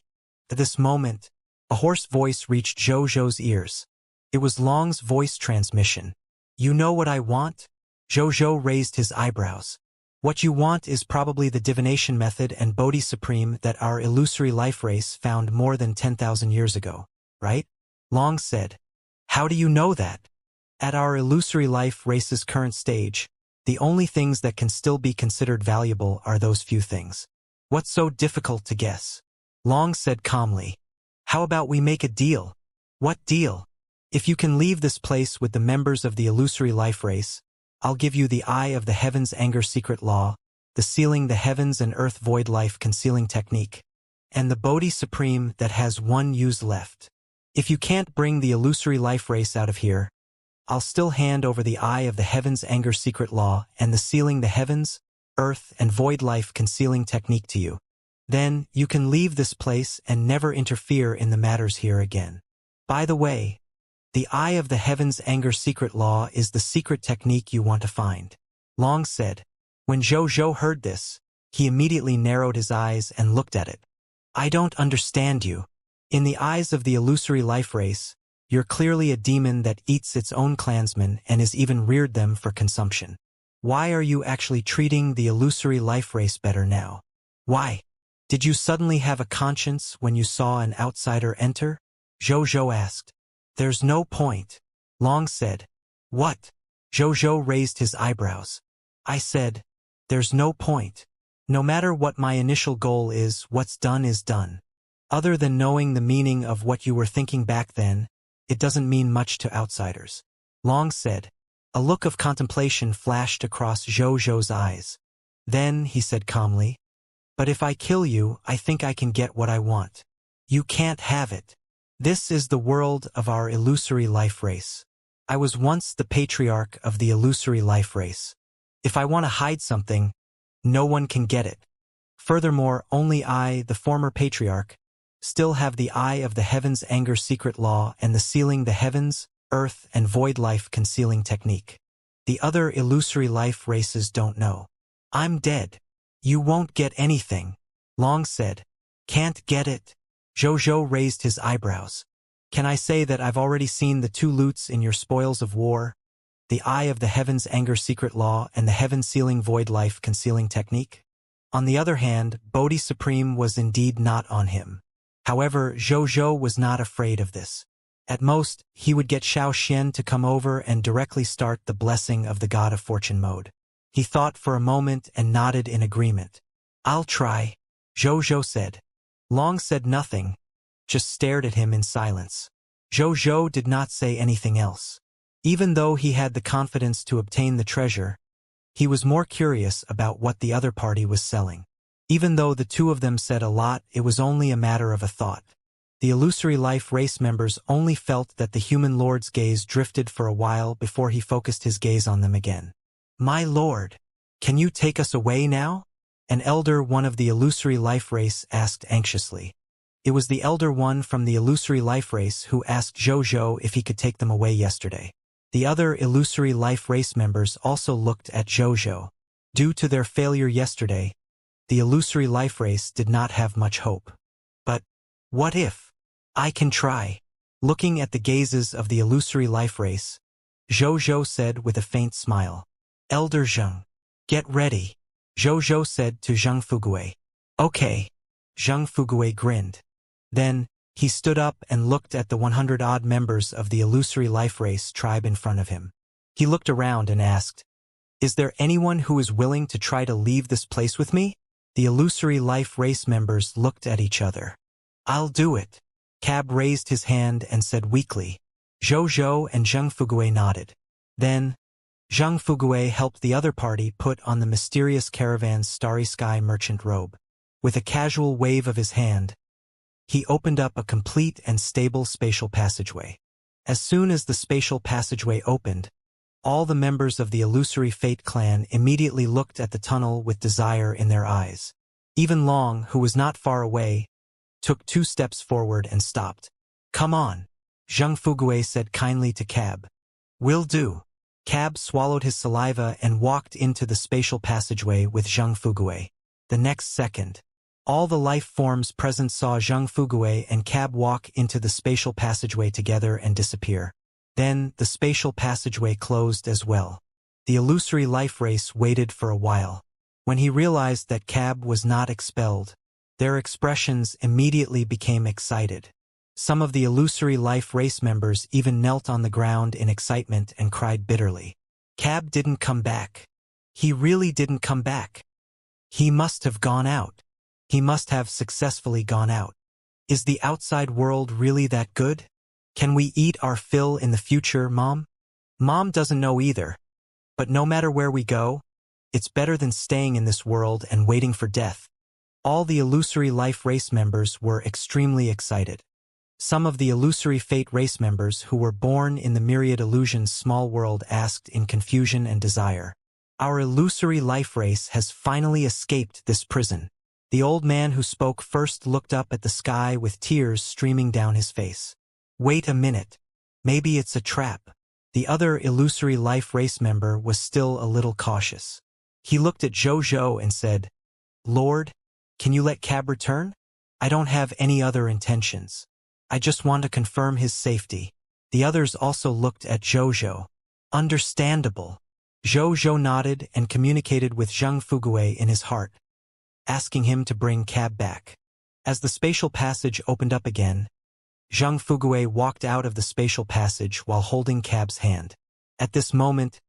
At this moment, a hoarse voice reached Zhou's ears. It was Long's voice transmission. "You know what I want?" Zhou raised his eyebrows. "What you want is probably the divination method and Bodhi Supreme that our illusory life race found more than 10,000 years ago, right?" Long said. "How do you know that?" "At our illusory life race's current stage, the only things that can still be considered valuable are those few things." "What's so difficult to guess?" Long said calmly. "How about we make a deal?" "What deal?" "If you can leave this place with the members of the illusory life race, I'll give you the Eye of the Heavens Anger Secret Law, the Sealing the Heavens and Earth Void Life Concealing Technique, and the Bodhi Supreme that has one use left. If you can't bring the illusory life race out of here, I'll still hand over the Eye of the Heavens Anger Secret Law and the Sealing the Heavens, Earth and Void Life Concealing Technique to you. Then you can leave this place and never interfere in the matters here again. By the way, the Eye of the Heavens Anger Secret Law is the secret technique you want to find," Long said. When Zhou heard this, he immediately narrowed his eyes and looked at it. "I don't understand you. In the eyes of the illusory life race, you're clearly a demon that eats its own clansmen and has even reared them for consumption. Why are you actually treating the illusory life race better now? Why? Did you suddenly have a conscience when you saw an outsider enter?" Zhou asked. "There's no point," Long said. "What?" Zhou raised his eyebrows. "I said, there's no point. No matter what my initial goal is, what's done is done. Other than knowing the meaning of what you were thinking back then, it doesn't mean much to outsiders," Long said. A look of contemplation flashed across Zhou's eyes. Then he said calmly, "But if I kill you, I think I can get what I want." "You can't have it. This is the world of our illusory life race. I was once the patriarch of the illusory life race. If I want to hide something, no one can get it. Furthermore, only I, the former patriarch, still have the Eye of the Heavens Anger Secret Law and the Sealing the Heavens, Earth and Void Life Concealing Technique. The other illusory life races don't know. I'm dead. You won't get anything," Long said. "Can't get it?" Zhou raised his eyebrows. "Can I say that I've already seen the two loots in your spoils of war? The Eye of the Heavens Anger Secret Law and the Heaven Sealing Void Life Concealing Technique?" On the other hand, Bodhi Supreme was indeed not on him. However, Zhou was not afraid of this. At most, he would get Xiao Xian to come over and directly start the blessing of the God of Fortune mode. He thought for a moment and nodded in agreement. "I'll try," Zhou said. Long said nothing, just stared at him in silence. Zhou did not say anything else. Even though he had the confidence to obtain the treasure, he was more curious about what the other party was selling. Even though the two of them said a lot, it was only a matter of a thought. The illusory life race members only felt that the human lord's gaze drifted for a while before he focused his gaze on them again. "My lord, can you take us away now?" An elder one of the illusory life race asked anxiously. It was the elder one from the illusory life race who asked Jojo if he could take them away yesterday. The other illusory life race members also looked at Jojo. Due to their failure yesterday, the illusory life race did not have much hope. But what if? I can try. Looking at the gazes of the illusory life race, Jojo said with a faint smile. Elder Zheng, get ready. Jojo said to Zheng Fuguei. Okay. Zheng Fuguei grinned. Then, he stood up and looked at the 100-odd members of the illusory life race tribe in front of him. He looked around and asked, is there anyone who is willing to try to leave this place with me? The illusory life race members looked at each other. I'll do it. Cab raised his hand and said weakly. Jojo and Zheng Fuguei nodded. Then, Zheng Fuguei helped the other party put on the mysterious caravan's starry sky merchant robe. With a casual wave of his hand, he opened up a complete and stable spatial passageway. As soon as the spatial passageway opened, all the members of the illusory Fate clan immediately looked at the tunnel with desire in their eyes. Even Long, who was not far away, took 2 steps forward and stopped. Come on, Zheng Fuguei said kindly to Cab. Will do. Cab swallowed his saliva and walked into the spatial passageway with Zheng Fuguei. The next second, all the life forms present saw Zheng Fuguei and Cab walk into the spatial passageway together and disappear. Then, the spatial passageway closed as well. The illusory life race waited for a while. When he realized that Cab was not expelled, their expressions immediately became excited. Some of the illusory life race members even knelt on the ground in excitement and cried bitterly. Cab didn't come back. He really didn't come back. He must have gone out. He must have successfully gone out. Is the outside world really that good? Can we eat our fill in the future, Mom? Mom doesn't know either. But no matter where we go, it's better than staying in this world and waiting for death. All the illusory life race members were extremely excited. Some of the illusory Fate race members who were born in the Myriad Illusions small world asked in confusion and desire. Our illusory life race has finally escaped this prison. The old man who spoke first looked up at the sky with tears streaming down his face. Wait a minute. Maybe it's a trap. The other illusory life race member was still a little cautious. He looked at Jojo and said, Lord, can you let Cab return? I don't have any other intentions. I just want to confirm his safety. The others also looked at Jojo. Understandable. Jojo nodded and communicated with Zheng Fuguei in his heart, asking him to bring Cab back. As the spatial passage opened up again, Zheng Fuguei walked out of the spatial passage while holding Cab's hand. At this moment,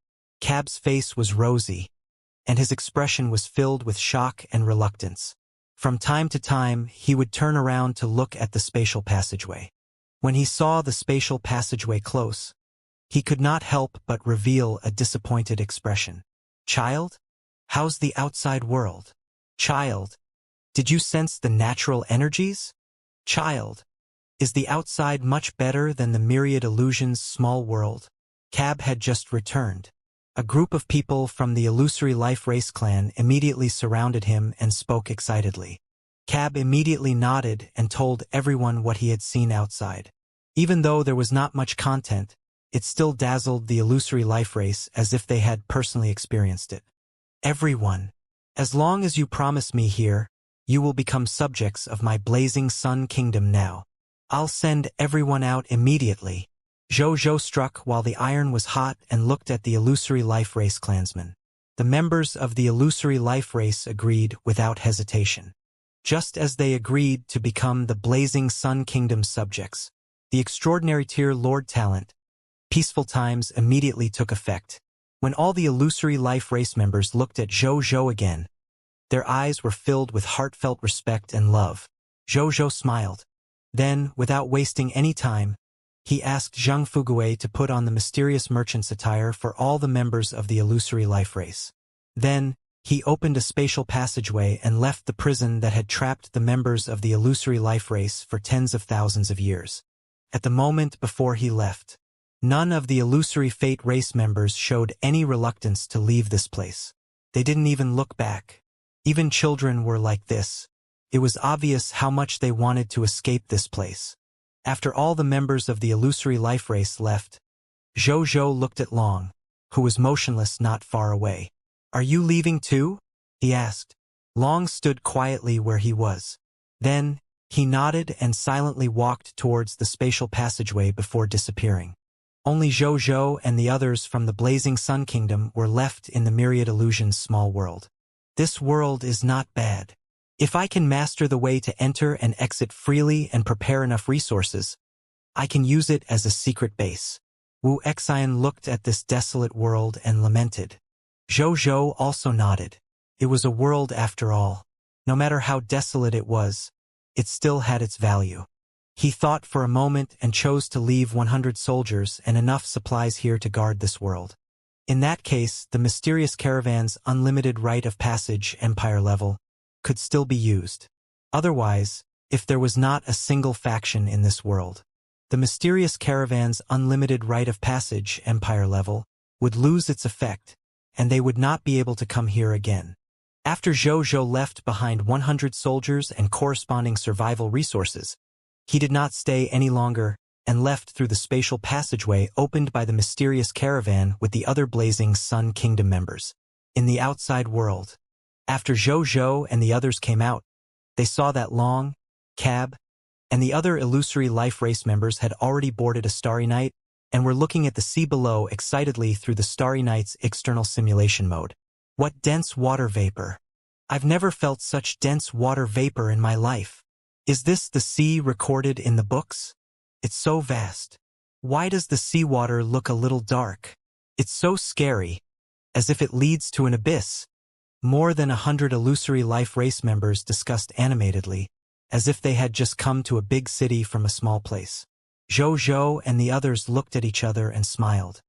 Cab's face was rosy, and his expression was filled with shock and reluctance. From time to time, he would turn around to look at the spatial passageway. When he saw the spatial passageway close, he could not help but reveal a disappointed expression. Child? How's the outside world? Child? Did you sense the natural energies? Child? Is the outside much better than the Myriad Illusions small world? Cab had just returned. A group of people from the illusory life race clan immediately surrounded him and spoke excitedly. Cab immediately nodded and told everyone what he had seen outside. Even though there was not much content, it still dazzled the illusory life race as if they had personally experienced it. Everyone, as long as you promise me here, you will become subjects of my blazing sun kingdom now. I'll send everyone out immediately. Jojo struck while the iron was hot and looked at the illusory life race clansmen. The members of the illusory life race agreed without hesitation. Just as they agreed to become the blazing sun kingdom's subjects, the extraordinary tier Lord Talent, peaceful times immediately took effect. When all the illusory life race members looked at Jojo again, their eyes were filled with heartfelt respect and love. Jojo smiled. Then, without wasting any time, he asked Zheng Fuguei to put on the mysterious merchant's attire for all the members of the illusory life race. Then, he opened a spatial passageway and left the prison that had trapped the members of the illusory life race for tens of thousands of years. At the moment before he left, none of the illusory Fate race members showed any reluctance to leave this place. They didn't even look back. Even children were like this. It was obvious how much they wanted to escape this place. After all the members of the illusory life race left, Zhou looked at Long, who was motionless not far away. "Are you leaving too?" he asked. Long stood quietly where he was. Then, he nodded and silently walked towards the spatial passageway before disappearing. Only Zhou and the others from the Blazing Sun Kingdom were left in the Myriad Illusions small world. This world is not bad. If I can master the way to enter and exit freely and prepare enough resources, I can use it as a secret base. Wu Xian looked at this desolate world and lamented. Zhou also nodded. It was a world after all. No matter how desolate it was, it still had its value. He thought for a moment and chose to leave 100 soldiers and enough supplies here to guard this world. In that case, the mysterious caravan's unlimited rite of passage empire level could still be used. Otherwise, if there was not a single faction in this world, the mysterious caravan's unlimited rite of passage empire level would lose its effect, and they would not be able to come here again. After Zhou left behind 100 soldiers and corresponding survival resources, he did not stay any longer and left through the spatial passageway opened by the mysterious caravan with the other Blazing Sun Kingdom members. In the outside world, after Zhou and the others came out, they saw that Long, Cab, and the other illusory life race members had already boarded a Starry Night and were looking at the sea below excitedly through the Starry Night's external simulation mode. What dense water vapor! I've never felt such dense water vapor in my life. Is this the sea recorded in the books? It's so vast. Why does the seawater look a little dark? It's so scary, as if it leads to an abyss. More than 100 illusory life race members discussed animatedly, as if they had just come to a big city from a small place. Zhou and the others looked at each other and smiled.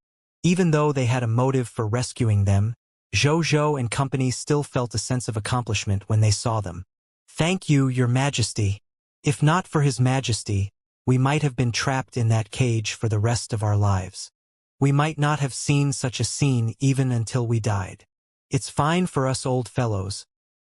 Even though they had a motive for rescuing them, Zhou and company still felt a sense of accomplishment when they saw them. "Thank you, Your Majesty. If not for His Majesty, we might have been trapped in that cage for the rest of our lives. We might not have seen such a scene even until we died. It's fine for us old fellows,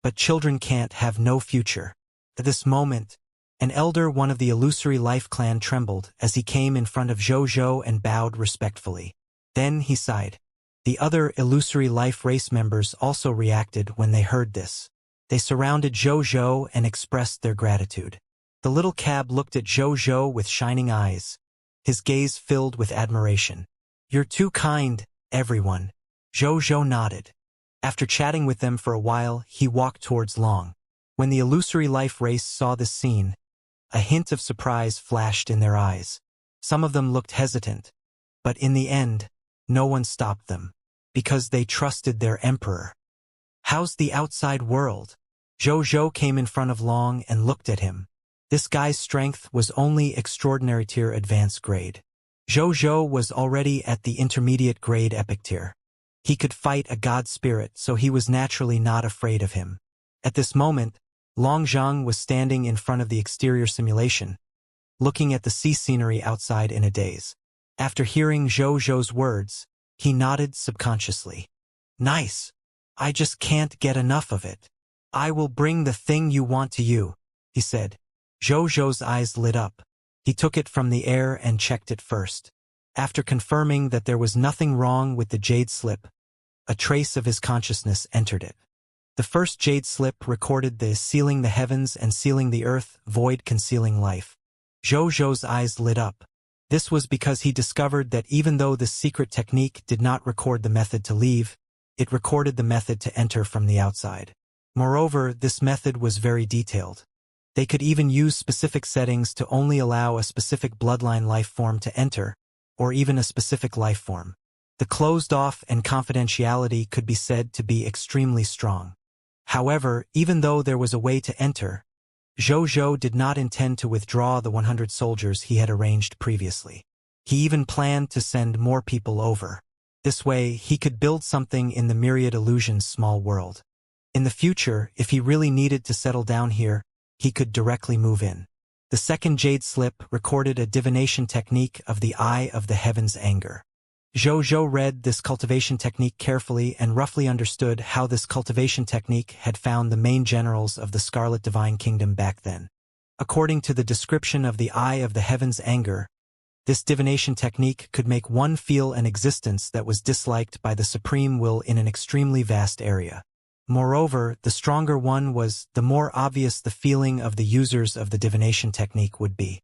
but children can't have no future." At this moment, an elder one of the illusory life clan trembled as he came in front of Zhou and bowed respectfully. Then he sighed. The other illusory life race members also reacted when they heard this. They surrounded Zhou and expressed their gratitude. The little cab looked at Zhou with shining eyes, his gaze filled with admiration. "You're too kind, everyone." Zhou nodded. After chatting with them for a while, he walked towards Long. When the illusory life race saw this scene, a hint of surprise flashed in their eyes. Some of them looked hesitant, but in the end, no one stopped them, because they trusted their emperor. "How's the outside world?" Zhou came in front of Long and looked at him. This guy's strength was only extraordinary tier advanced grade. Zhou was already at the intermediate grade epic tier. He could fight a god spirit, so he was naturally not afraid of him. At this moment, Long Zhang was standing in front of the exterior simulation, looking at the sea scenery outside in a daze. After hearing Zhou's words, he nodded subconsciously. "Nice. I just can't get enough of it. I will bring the thing you want to you," he said. Zhou's eyes lit up. He took it from the air and checked it first. After confirming that there was nothing wrong with the jade slip, a trace of his consciousness entered it. The first jade slip recorded the sealing the heavens and sealing the earth, void concealing life. Zhou's eyes lit up. This was because he discovered that even though this secret technique did not record the method to leave, it recorded the method to enter from the outside. Moreover, this method was very detailed. They could even use specific settings to only allow a specific bloodline life form to enter, or even a specific life form. The closed-off and confidentiality could be said to be extremely strong. However, even though there was a way to enter, Zhou did not intend to withdraw the 100 soldiers he had arranged previously. He even planned to send more people over. This way, he could build something in the Myriad Illusions small world. In the future, if he really needed to settle down here, he could directly move in. The second jade slip recorded a divination technique of the Eye of the Heavens anger. Zhou read this cultivation technique carefully and roughly understood how this cultivation technique had found the main generals of the Scarlet Divine Kingdom back then. According to the description of the Eye of the Heaven's anger, this divination technique could make one feel an existence that was disliked by the Supreme Will in an extremely vast area. Moreover, the stronger one was, the more obvious the feeling of the users of the divination technique would be.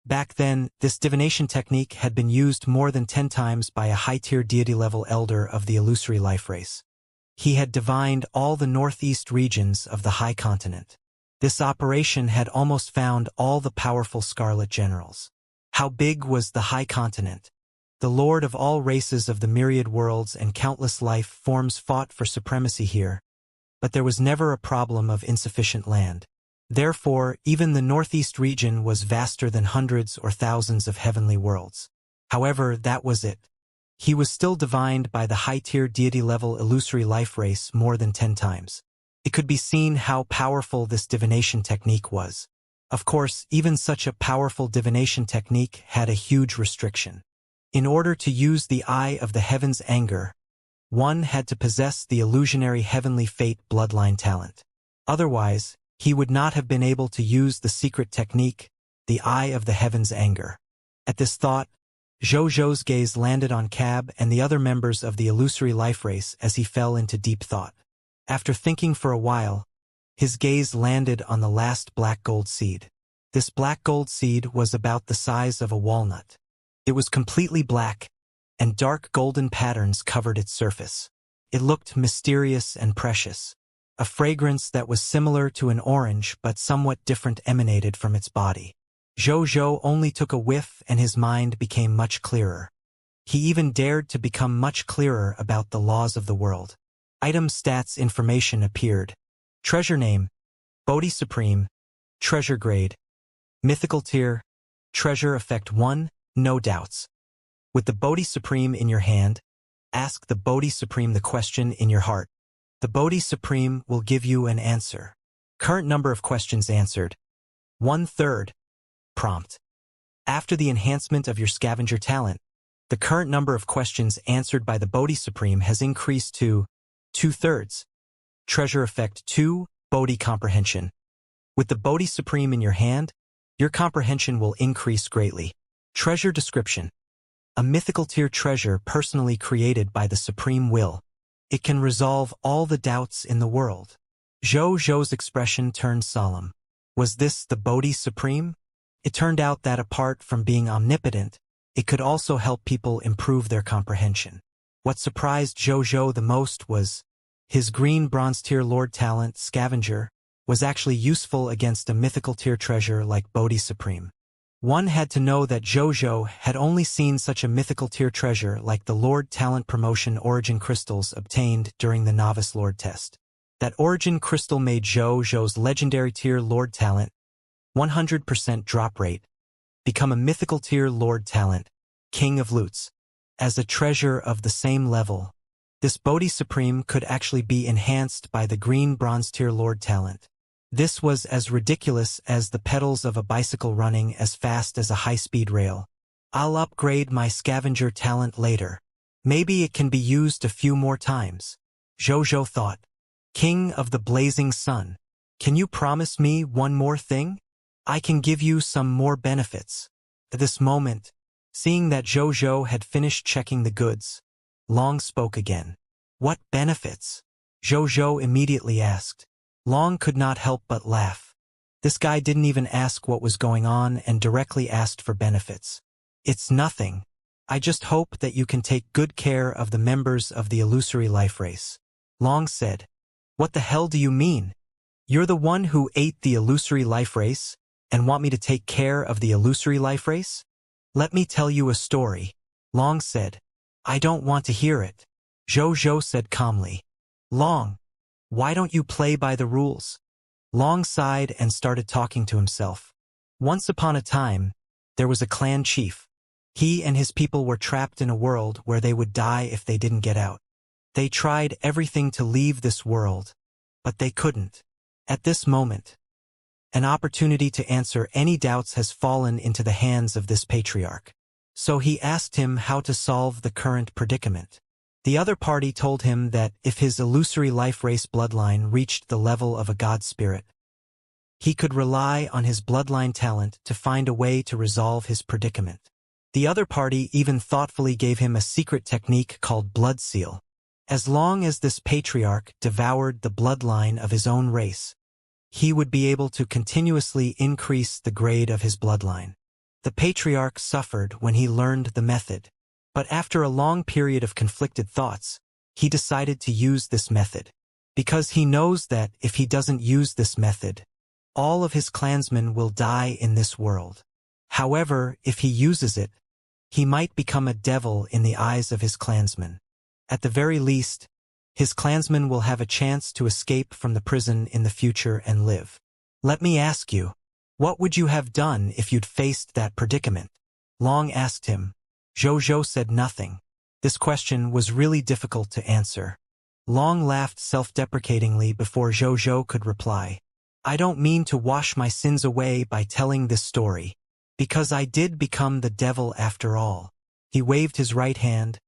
Back then, this divination technique had been used more than 10 times by a high-tier deity-level elder of the illusory life race. He had divined all the northeast regions of the High Continent. This operation had almost found all the powerful Scarlet Generals. How big was the High Continent? The Lord of all races of the myriad worlds and countless life forms fought for supremacy here, but there was never a problem of insufficient land. Therefore, even the northeast region was vaster than hundreds or thousands of heavenly worlds. However, that was it. He was still divined by the high-tier deity-level illusory life race more than 10 times. It could be seen how powerful this divination technique was. Of course, even such a powerful divination technique had a huge restriction. In order to use the Eye of the Heaven's anger, one had to possess the illusionary heavenly fate bloodline talent. Otherwise, he would not have been able to use the secret technique, the Eye of the Heaven's anger. At this thought, Zhou's gaze landed on Cab and the other members of the illusory life race as he fell into deep thought. After thinking for a while, his gaze landed on the last black gold seed. This black gold seed was about the size of a walnut. It was completely black, and dark golden patterns covered its surface. It looked mysterious and precious. A fragrance that was similar to an orange but somewhat different emanated from its body. Zhou only took a whiff and his mind became much clearer. He even dared to become much clearer about the laws of the world. Item stats information appeared. Treasure name, Bodhi Supreme. Treasure grade, Mythical tier. Treasure effect 1, no doubts. With the Bodhi Supreme in your hand, ask the Bodhi Supreme the question in your heart. The Bodhi Supreme will give you an answer. Current number of questions answered, 1/3. Prompt. After the enhancement of your scavenger talent, the current number of questions answered by the Bodhi Supreme has increased to 2/3. Treasure effect 2, Bodhi comprehension. With the Bodhi Supreme in your hand, your comprehension will increase greatly. Treasure description. A mythical tier treasure personally created by the Supreme Will. It can resolve all the doubts in the world. Zhou's expression turned solemn. Was this the Bodhi Supreme? It turned out that apart from being omnipotent, it could also help people improve their comprehension. What surprised Zhou the most was his green bronze tier Lord talent, Scavenger, was actually useful against a mythical tier treasure like Bodhi Supreme. One had to know that Zhou had only seen such a mythical tier treasure like the Lord Talent Promotion Origin Crystals obtained during the Novice Lord test. That Origin Crystal made Zhou's legendary tier Lord Talent, 100% drop rate, become a mythical tier Lord Talent, King of Loots. As a treasure of the same level, this Bodhi Supreme could actually be enhanced by the green bronze tier Lord Talent. This was as ridiculous as the pedals of a bicycle running as fast as a high-speed rail. I'll upgrade my scavenger talent later. Maybe it can be used a few more times. Zhou thought. King of the Blazing Sun, can you promise me one more thing? I can give you some more benefits. At this moment, seeing that Zhou had finished checking the goods, Long spoke again. What benefits? Zhou immediately asked. Long could not help but laugh. This guy didn't even ask what was going on and directly asked for benefits. It's nothing. I just hope that you can take good care of the members of the illusory life race. Long said. What the hell do you mean? You're the one who ate the illusory life race and want me to take care of the illusory life race? Let me tell you a story. Long said. I don't want to hear it. Zhou said calmly. Long, why don't you play by the rules? Long sighed and started talking to himself. Once upon a time, there was a clan chief. He and his people were trapped in a world where they would die if they didn't get out. They tried everything to leave this world, but they couldn't. At this moment, an opportunity to answer any doubts has fallen into the hands of this patriarch. so he asked him how to solve the current predicament. The other party told him that if his illusory life race bloodline reached the level of a god spirit, he could rely on his bloodline talent to find a way to resolve his predicament. The other party even thoughtfully gave him a secret technique called blood seal. As long as this patriarch devoured the bloodline of his own race, he would be able to continuously increase the grade of his bloodline. The patriarch suffered when he learned the method, but after a long period of conflicted thoughts, he decided to use this method, because he knows that if he doesn't use this method, all of his clansmen will die in this world. However, if he uses it, he might become a devil in the eyes of his clansmen. At the very least, his clansmen will have a chance to escape from the prison in the future and live. Let me ask you, what would you have done if you'd faced that predicament? Long asked him. Zhou said nothing. This question was really difficult to answer. Long laughed self-deprecatingly before Zhou could reply. I don't mean to wash my sins away by telling this story, because I did become the devil after all. He waved his right hand,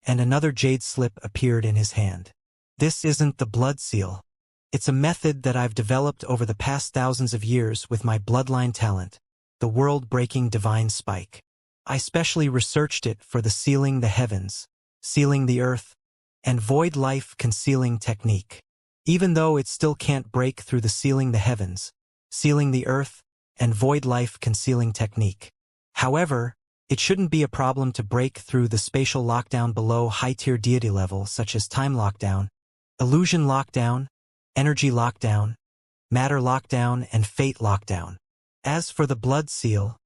and another jade slip appeared in his hand. This isn't the blood seal. It's a method that I've developed over the past thousands of years with my bloodline talent, the world-breaking divine spike. I specially researched it for the sealing the heavens, sealing the earth, and void life concealing technique. Even though it still can't break through the sealing the heavens, sealing the earth, and void life concealing technique. However, it shouldn't be a problem to break through the spatial lockdown below high-tier deity level such as time lockdown, illusion lockdown, energy lockdown, matter lockdown, and fate lockdown. As for the blood seal,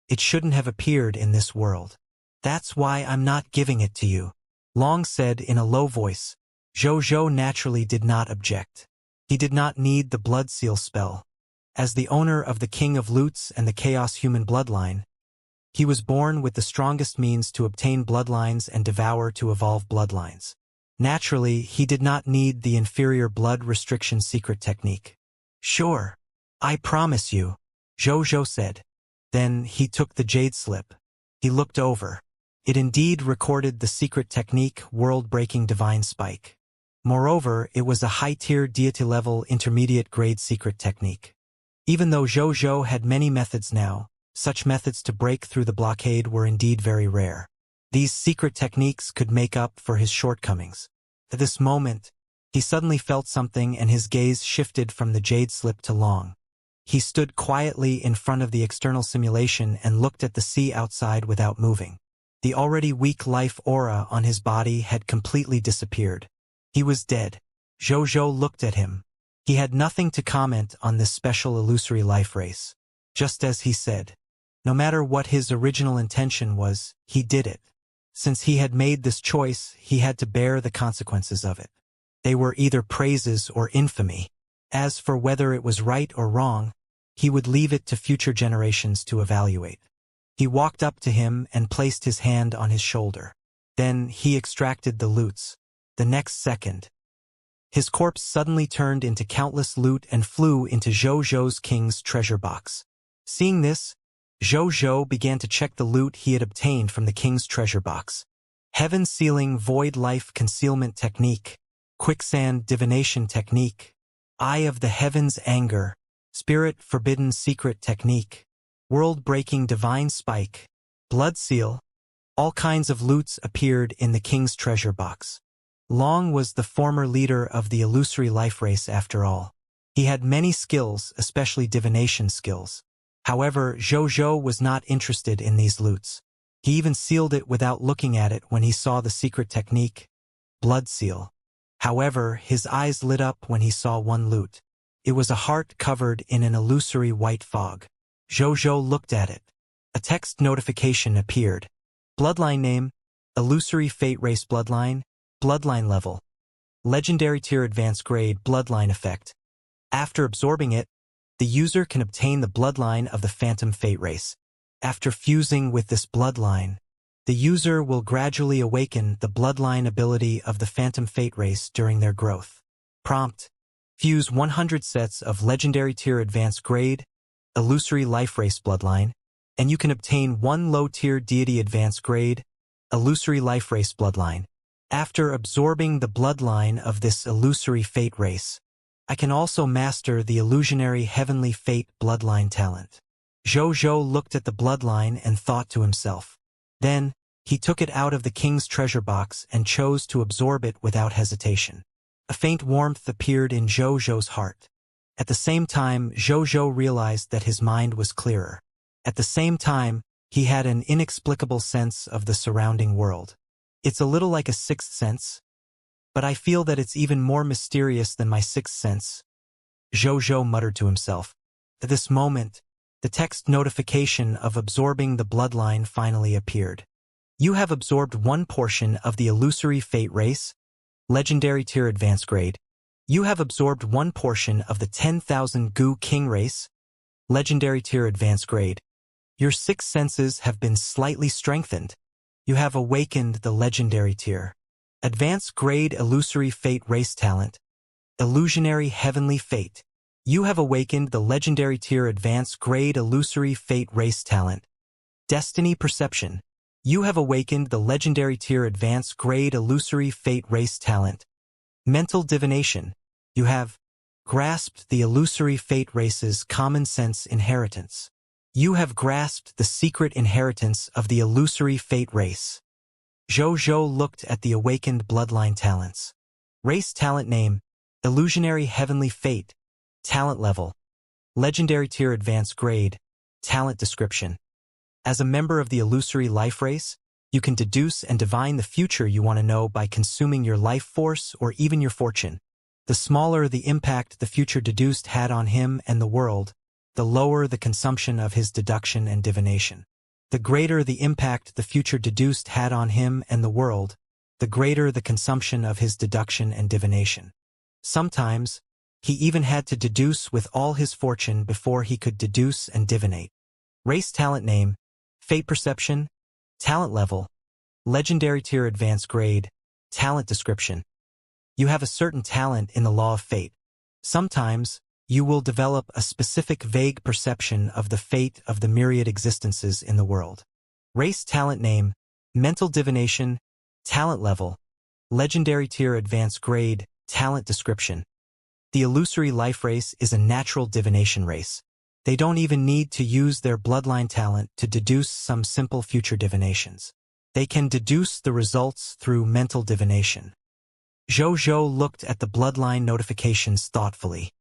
it shouldn't have appeared in this world. That's why I'm not giving it to you, Long said in a low voice. Zhou naturally did not object. He did not need the blood seal spell. As the owner of the King of Loots and the Chaos human bloodline, he was born with the strongest means to obtain bloodlines and devour to evolve bloodlines. Naturally, he did not need the inferior blood restriction secret technique. Sure. I promise you, Zhou said. Then he took the jade slip. He looked over. It indeed recorded the secret technique world-breaking divine spike. Moreover, it was a high-tier deity-level intermediate-grade secret technique. Even though Zhou had many methods now, such methods to break through the blockade were indeed very rare. These secret techniques could make up for his shortcomings. At this moment, he suddenly felt something and his gaze shifted from the jade slip to Long. He stood quietly in front of the external simulation and looked at the sea outside without moving. The already weak life aura on his body had completely disappeared. He was dead. Zhou looked at him. He had nothing to comment on this special illusory life race. Just as he said. No matter what his original intention was, he did it. Since he had made this choice, he had to bear the consequences of it. They were either praises or infamy. As for whether it was right or wrong, he would leave it to future generations to evaluate. He walked up to him and placed his hand on his shoulder. Then he extracted the loots. The next second, his corpse suddenly turned into countless loot and flew into Zhou's king's treasure box. Seeing this, Zhou began to check the loot he had obtained from the king's treasure box. Heaven sealing void life concealment technique, quicksand divination technique, eye of the heavens anger, spirit forbidden secret technique, world-breaking divine spike, blood seal. All kinds of loots appeared in the king's treasure box. Long was the former leader of the illusory life race after all. He had many skills, especially divination skills. However, Zhou was not interested in these loots. He even sealed it without looking at it when he saw the secret technique, blood seal. However, his eyes lit up when he saw one loot. It was a heart covered in an illusory white fog. Zhou looked at it. A text notification appeared. Bloodline name, illusory fate race bloodline, bloodline level, legendary tier advanced grade bloodline effect. After absorbing it, the user can obtain the bloodline of the phantom fate race. After fusing with this bloodline, the user will gradually awaken the bloodline ability of the phantom fate race during their growth. Prompt: fuse 100 sets of legendary tier advanced grade, illusory life race bloodline, and you can obtain one low-tier deity advanced grade, illusory life race bloodline. After absorbing the bloodline of this illusory fate race, I can also master the illusionary heavenly fate bloodline talent. Zhou looked at the bloodline and thought to himself. Then, he took it out of the king's treasure box and chose to absorb it without hesitation. A faint warmth appeared in Zhou's heart. At the same time, Zhou realized that his mind was clearer. At the same time, he had an inexplicable sense of the surrounding world. It's a little like a sixth sense, but I feel that it's even more mysterious than my sixth sense, Zhou muttered to himself. At this moment, the text notification of absorbing the bloodline finally appeared. You have absorbed one portion of the illusory fate race, legendary tier advanced grade. You have absorbed one portion of the 10,000 Gu King race, legendary tier advanced grade. Your six senses have been slightly strengthened. You have awakened the legendary tier. Advanced grade illusory fate race talent, illusionary heavenly fate. You have awakened the legendary tier advanced grade illusory fate race talent. Destiny perception. You have awakened the legendary tier advanced grade illusory fate race talent. Mental divination. You have grasped the illusory fate race's common sense inheritance. You have grasped the secret inheritance of the illusory fate race. Zhou looked at the awakened bloodline talents. Race talent name, illusionary heavenly fate. Talent level, legendary tier advanced grade. Talent description. As a member of the illusory life race, you can deduce and divine the future you want to know by consuming your life force or even your fortune. The smaller the impact the future deduced had on him and the world, the lower the consumption of his deduction and divination. The greater the impact the future deduced had on him and the world, the greater the consumption of his deduction and divination. Sometimes, he even had to deduce with all his fortune before he could deduce and divinate. Race talent name, fate perception, talent level, legendary tier advanced grade, talent description. You have a certain talent in the law of fate. Sometimes, you will develop a specific vague perception of the fate of the myriad existences in the world. Race talent name, mental divination, talent level, legendary tier advanced grade, talent description. The illusory life race is a natural divination race. They don't even need to use their bloodline talent to deduce some simple future divinations. They can deduce the results through mental divination. Zhou looked at the bloodline notifications thoughtfully.